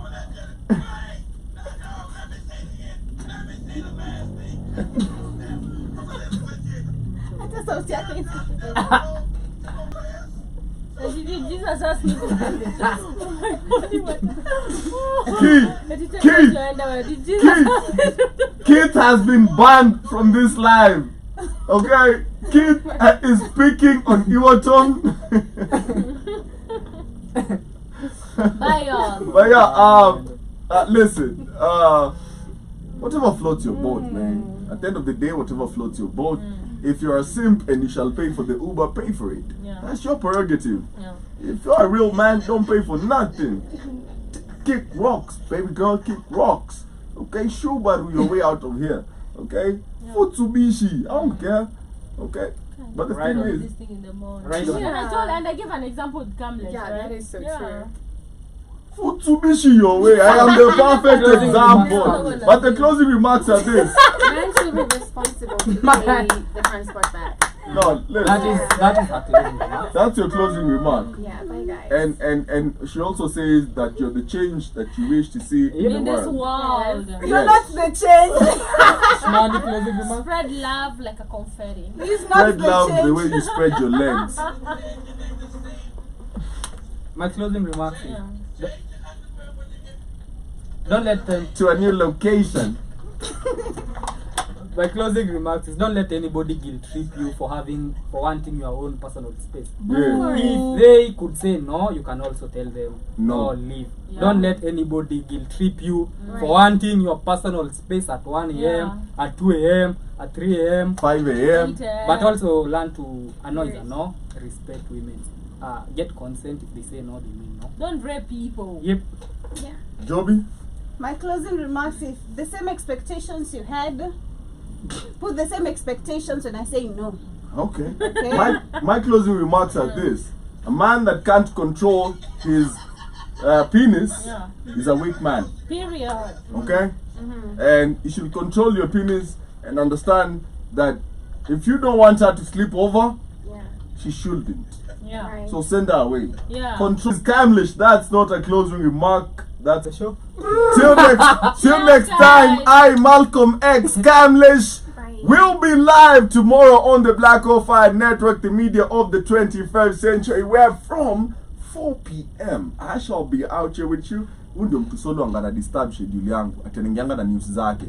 sauti yake. Did Jesus ask me to do this? Oh my God, Keith has been banned from this live. Okay? Keith is speaking on your tongue. Bye, y'all. But yeah, listen, whatever floats your boat, man. At the end of the day, whatever floats your boat. If you're a simp and you shall pay for the Uber, pay for it. Yeah. That's your prerogative. Yeah. If you're a real man, don't pay for nothing. Kick rocks, baby girl, kick rocks. Okay, Shubaru your way out of here. Okay? Yeah. Futsubishi, I don't care. Okay? But the Right thing on. is, This thing in the morning. Right on. Yeah, I told, and I gave an example with Camlet. Yeah, right? that is so Yeah. true. Futsubishi your way. I am the perfect Closing example. remarks. But the closing remarks are this. Man should be responsible to pay the transport back. No, listen. That is her closing remark. That's your closing remark. Yeah, bye guys. And she also says that you're the change that you wish to see in In the this world. world. You're Yes. not the change. Smiley closing remark. Spread love like a confetti. He's not Spread the love the change. way you spread your legs. My closing remarks is Yeah. don't let them. To a new location. My closing remarks is don't let anybody guilt trip you for wanting your own personal space. Yeah. If they could say no, you can also tell them No. or leave. Yeah. Don't let anybody guilt trip you Right. for wanting your personal space at 1 a.m., Yeah. at 2 a.m., at 3 a.m. 5 a.m. But also learn to acknowledge a no, respect women. Get consent if they say no, they mean no. Don't rape people. Yep. Joby? My closing remarks: if the same expectations you had, put the same expectations when I say no. Okay. Okay. My closing remarks are this. A man that can't control his penis Yeah. is a weak man. Period. Okay? And you should control your penis and understand that if you don't want her to sleep over, Yeah. she shouldn't. Yeah. Right. So send her away. Yeah. Control is Camlish. That's not a closing remark. That's The show. till next time. I, Malcolm X Camlish, Bye. will be live tomorrow on the Black O Fire Network, the media of the 21st century. Where from 4 p.m. I shall be out here with you. Ndio mtu solo angana disturb schedule yangu. Ataningianga na news zake.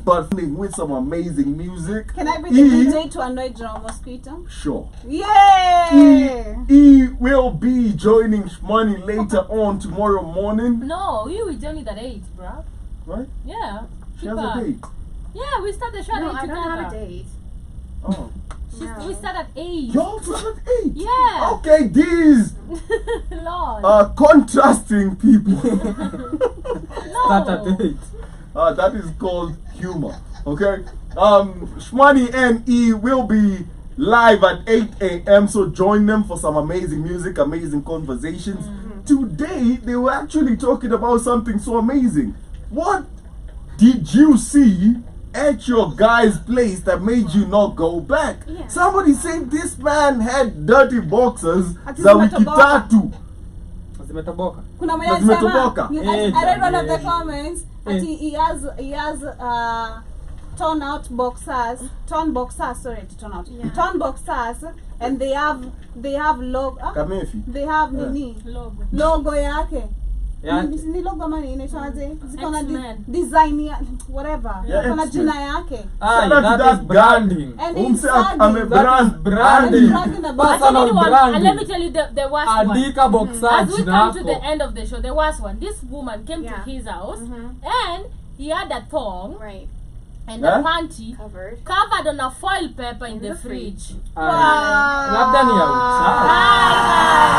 But with some amazing music. Can I be the DJ to annoy John Mosquito? Sure. Yay! He will be joining Shmoney later on tomorrow morning. No, you will join it at 8, bruh. Right? Yeah. She has a date. Yeah, we start the show No, at 8 I don't have a together. date. Oh. We start at 8. Y'all start at 8? Yeah. Okay, these Lord. are contrasting people. Start at 8. That is called humor. Okay? Shmoney NE will be live at 8 a.m. So join them for some amazing music, amazing conversations. Today, they were actually talking about something so amazing. What did you see at your guy's place that made you not go back? Yeah. Somebody said this man had dirty boxers Ati za zimetoboka. wiki tatu. Zimetoboka. Kuna mwenye Lazima alisema, toboka. I read one of the Yeah. comments that he has torn boxers, torn boxers, and they have logo, Kamefi. they have Yeah. nini Logo. logo yake. Yeah. Ni logo mani inaitwaje? Ziko na X-Men. design ya whatever. Yeah, Kuna X-Men. jina yake. Ah, Shout out to that is that branding. And Umse he's bragging. ame That is brand branding. He's bragging about Actually, Personal one, and branding. let me tell you the worst one. Andika boxer As we jina come to yako. the end of the show, the worst one. This woman came Yeah. to his house Mhm. and he had a thong Right. and Huh? a panty Covered. covered on a foil paper in the the fridge. Ah, labda ni ya uchawi.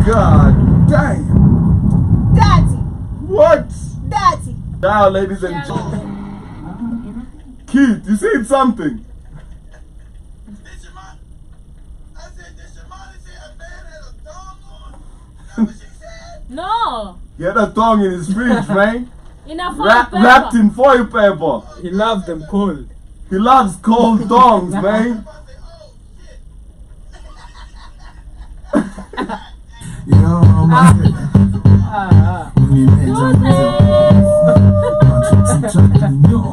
God damn. Dirty, What? dirty. Now, ladies and gentlemen. Keith, you said something. Did Shimon? I said, did Shimon say a man had a thong on? Is that what she said? No, He had a thong in his fridge, man. in a foil paper. Wrapped in foil paper. He loves them cold. He loves cold thongs, man. I said, oh, shit. Yo, my Ah, Unimeja mzee. Macho ticha kinyo.